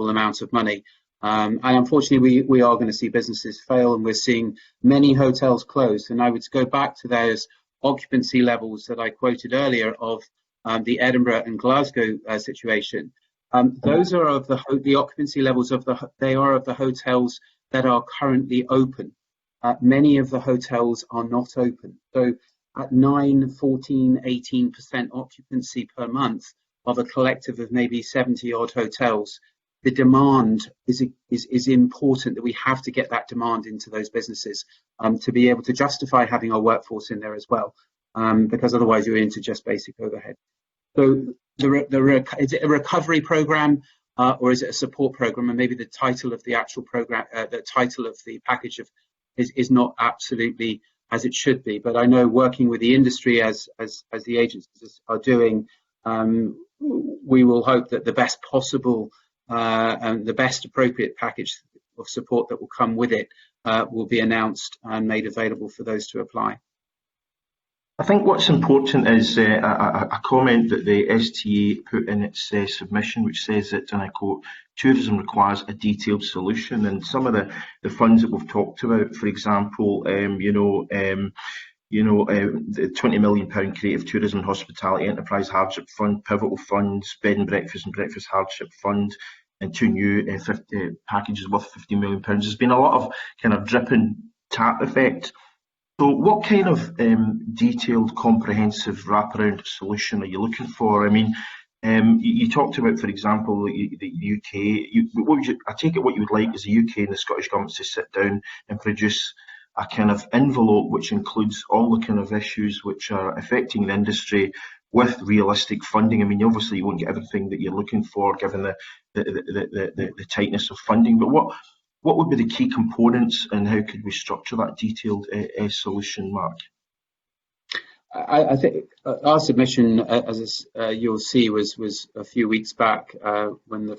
amount of money. And unfortunately, we are going to see businesses fail, and we're seeing many hotels close. And I would go back to those occupancy levels that I quoted earlier of the Edinburgh and Glasgow situation. Those are of the occupancy levels of the hotels that are currently open. Many of the hotels are not open. So at 9, 14, 18% occupancy per month of a collective of maybe 70 odd hotels, the demand is important, that we have to get that demand into those businesses to be able to justify having our workforce in there as well, because otherwise you're into just basic overhead. So is it a recovery program or is it a support program? And maybe the title of the actual program, the title of the package is not absolutely as it should be. But I know, working with the industry as the agencies are doing, we will hope that the best possible and the best appropriate package of support that will come with it will be announced and made available for those to apply. I think what's important is a comment that the STA put in its submission, which says that, and I quote, tourism requires a detailed solution. And some of the funds that we've talked about, for example, the £20 million Creative Tourism and Hospitality Enterprise Hardship Fund, Pivotal Funds, Bed and Breakfast Hardship Fund, and 2 new packages worth £15 million. There's been a lot of kind of drip and tap effect. So what kind of detailed, comprehensive wraparound solution are you looking for? I mean, you talked about, for example, the UK. I take it what you would like is the UK and the Scottish governments to sit down and produce a kind of envelope which includes all the kind of issues which are affecting the industry with realistic funding. I mean, obviously you won't get everything that you're looking for given the tightness of funding, but what would be the key components and how could we structure that detailed solution, Mark? I think our submission, as you'll see, was a few weeks back when the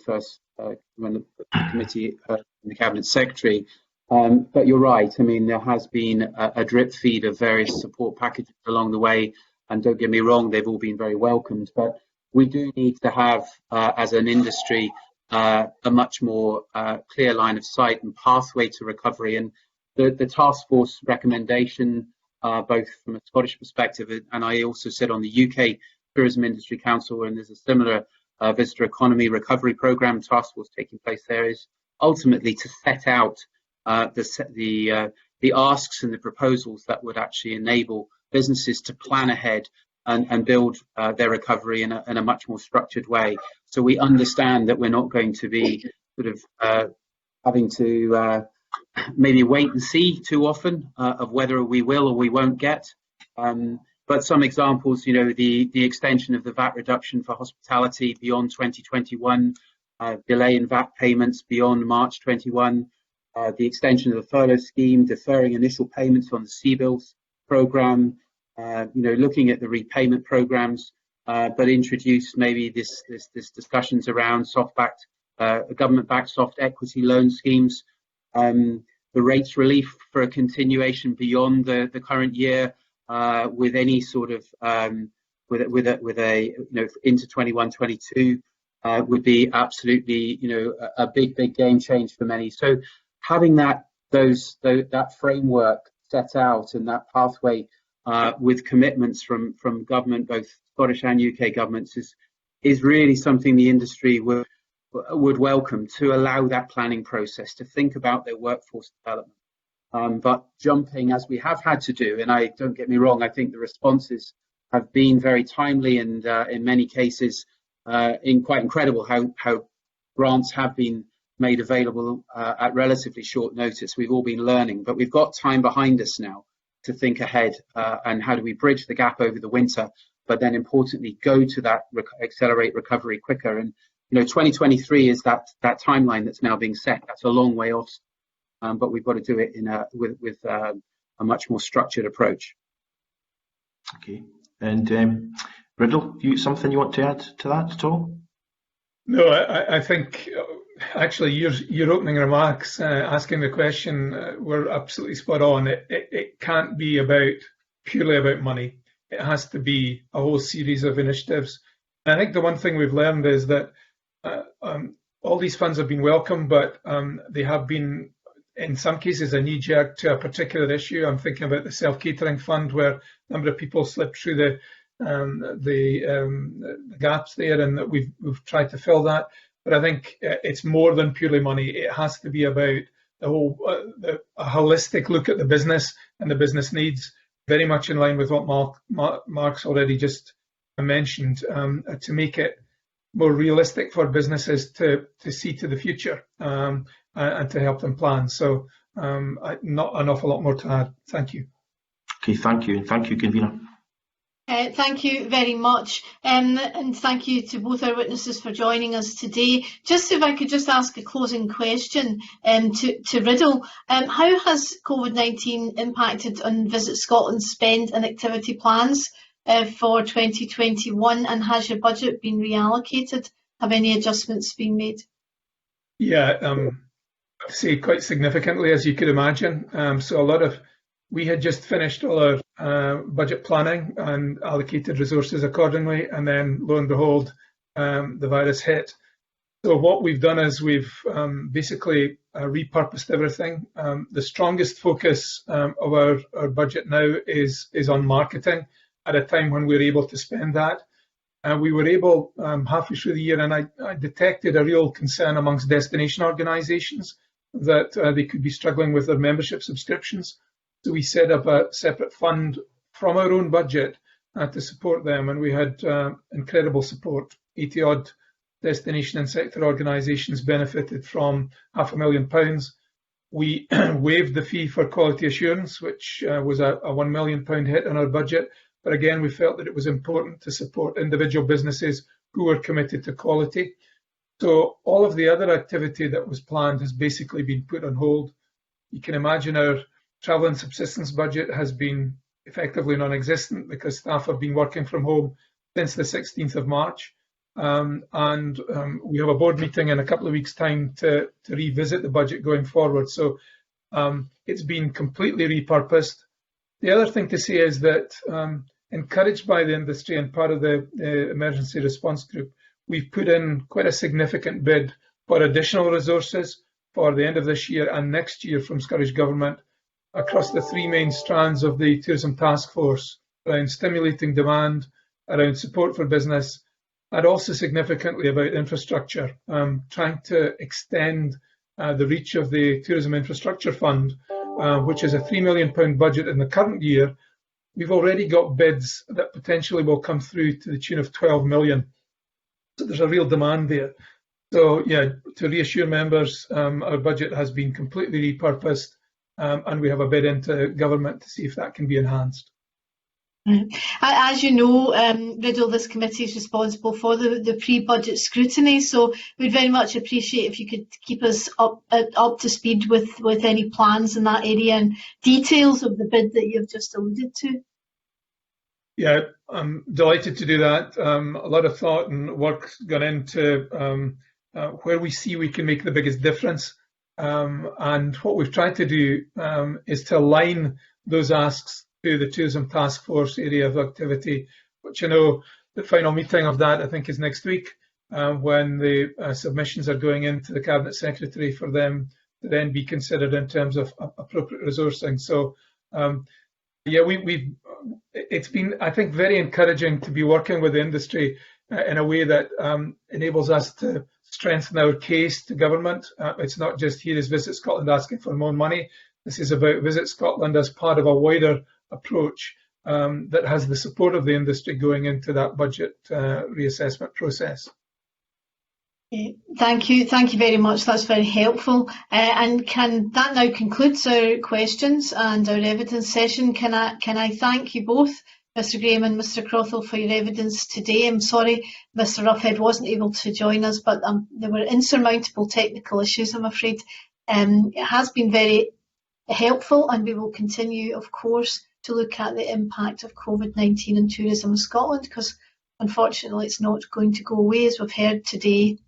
committee, the Cabinet Secretary. But you're right. I mean, there has been a drip feed of various support packages along the way, and don't get me wrong, they've all been very welcomed. But we do need to have, as an industry, a much more clear line of sight and pathway to recovery. And the task force recommendation, both from a Scottish perspective, and I also sit on the UK Tourism Industry Council, and there's a similar visitor economy recovery programme task force taking place there, is ultimately to set out the asks and the proposals that would actually enable businesses to plan ahead and build their recovery in a much more structured way. So we understand that we're not going to be sort of having to maybe wait and see too often of whether we will or we won't get. But some examples, the extension of the VAT reduction for hospitality beyond 2021, delay in VAT payments beyond March 21, the extension of the furlough scheme, deferring initial payments on the CBILS programme, looking at the repayment programmes, but introduce maybe this discussions around soft-backed, government-backed soft equity loan schemes, the rates relief for a continuation beyond the current year, with any sort of into 21-22 would be absolutely a big game change for many. So having that framework set out and that pathway with commitments from government, both Scottish and UK governments, is really something the industry would welcome, to allow that planning process to think about their workforce development. But jumping, as we have had to do, and don't get me wrong, I think the responses have been very timely and in many cases quite incredible how grants have been made available at relatively short notice. We've all been learning, but we've got time behind us now to think ahead and how do we bridge the gap over the winter, but then importantly go to that accelerate recovery quicker. And 2023 is that timeline that's now being set. That's a long way off, but we've got to do it with a much more structured approach. Okay, and Riddle, something you want to add to that at all? No, I think actually your opening remarks, asking the question, were absolutely spot on. It can't be purely about money. It has to be a whole series of initiatives. And I think the one thing we've learned is that all these funds have been welcome, but they have been, in some cases, a knee-jerk to a particular issue. I'm thinking about the self-catering fund, where a number of people slipped through the gaps there, and that we've tried to fill that. But I think it's more than purely money. It has to be about a holistic look at the business and the business needs, very much in line with what Mark's already just mentioned, to make it more realistic for businesses to see to the future and to help them plan. So not an awful lot more to add. Thank you. Okay, thank you. And thank you, Convener. Thank you very much, and thank you to both our witnesses for joining us today. Just if I could just ask a closing question to Riddle, how has COVID-19 impacted on Visit Scotland's spend and activity plans for 2021, and has your budget been reallocated? Have any adjustments been made? Yeah, I'd say quite significantly, as you could imagine. So we had just finished all our budget planning and allocated resources accordingly, and then lo and behold, the virus hit. So what we've done is we've basically repurposed everything. The strongest focus of our budget now is on marketing at a time when we're able to spend that. We were able halfway through the year, and I detected a real concern amongst destination organisations that they could be struggling with their membership subscriptions. So we set up a separate fund from our own budget to support them, and we had incredible support. 80-odd destination and sector organisations benefited from £500,000. We waived the fee for quality assurance, which was a £1 million hit on our budget. But again, we felt that it was important to support individual businesses who were committed to quality. So all of the other activity that was planned has basically been put on hold. You can imagine our travel and subsistence budget has been effectively non-existent because staff have been working from home since the 16th of March. And we have a board meeting in a couple of weeks' time to revisit the budget going forward. So it's been completely repurposed. The other thing to say is that encouraged by the industry and part of the emergency response group, we've put in quite a significant bid for additional resources for the end of this year and next year from Scottish Government across the three main strands of the Tourism Task Force around stimulating demand, around support for business, and also significantly about infrastructure, trying to extend the reach of the Tourism Infrastructure Fund, which is a £3 million budget in the current year. We've already got bids that potentially will come through to the tune of 12 million. So there's a real demand there. So yeah, to reassure members, our budget has been completely repurposed, and we have a bid into government to see if that can be enhanced. As you know, Riddle, this committee is responsible for the pre-budget scrutiny, so we'd very much appreciate if you could keep us up to speed with any plans in that area and details of the bid that you've just alluded to. Yeah, I'm delighted to do that. A lot of thought and work's gone into where we see we can make the biggest difference. And what we've tried to do is to align those asks to the Tourism Task Force area of activity, which I know the final meeting of that I think is next week, when the submissions are going into the Cabinet Secretary for them to then be considered in terms of appropriate resourcing. So yeah, it's been, I think, very encouraging to be working with the industry in a way that enables us to strengthen our case to government. It's not just here is Visit Scotland asking for more money. This is about Visit Scotland as part of a wider approach that has the support of the industry going into that budget reassessment process. Thank you very much. That's very helpful. And that now concludes our questions and our evidence session. Can I thank you both, Mr. Graham and Mr. Crothall, for your evidence today. I'm sorry Mr. Roughead wasn't able to join us, but there were insurmountable technical issues, I'm afraid. It has been very helpful, and we will continue, of course, to look at the impact of COVID-19 on tourism in Scotland, because unfortunately it's not going to go away, as we've heard today.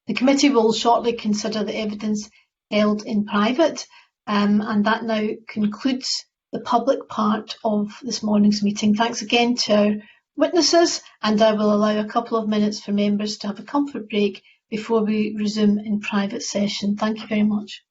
The committee will shortly consider the evidence held in private, and that now concludes the public part of this morning's meeting. Thanks again to our witnesses, and I will allow a couple of minutes for members to have a comfort break before we resume in private session. Thank you very much.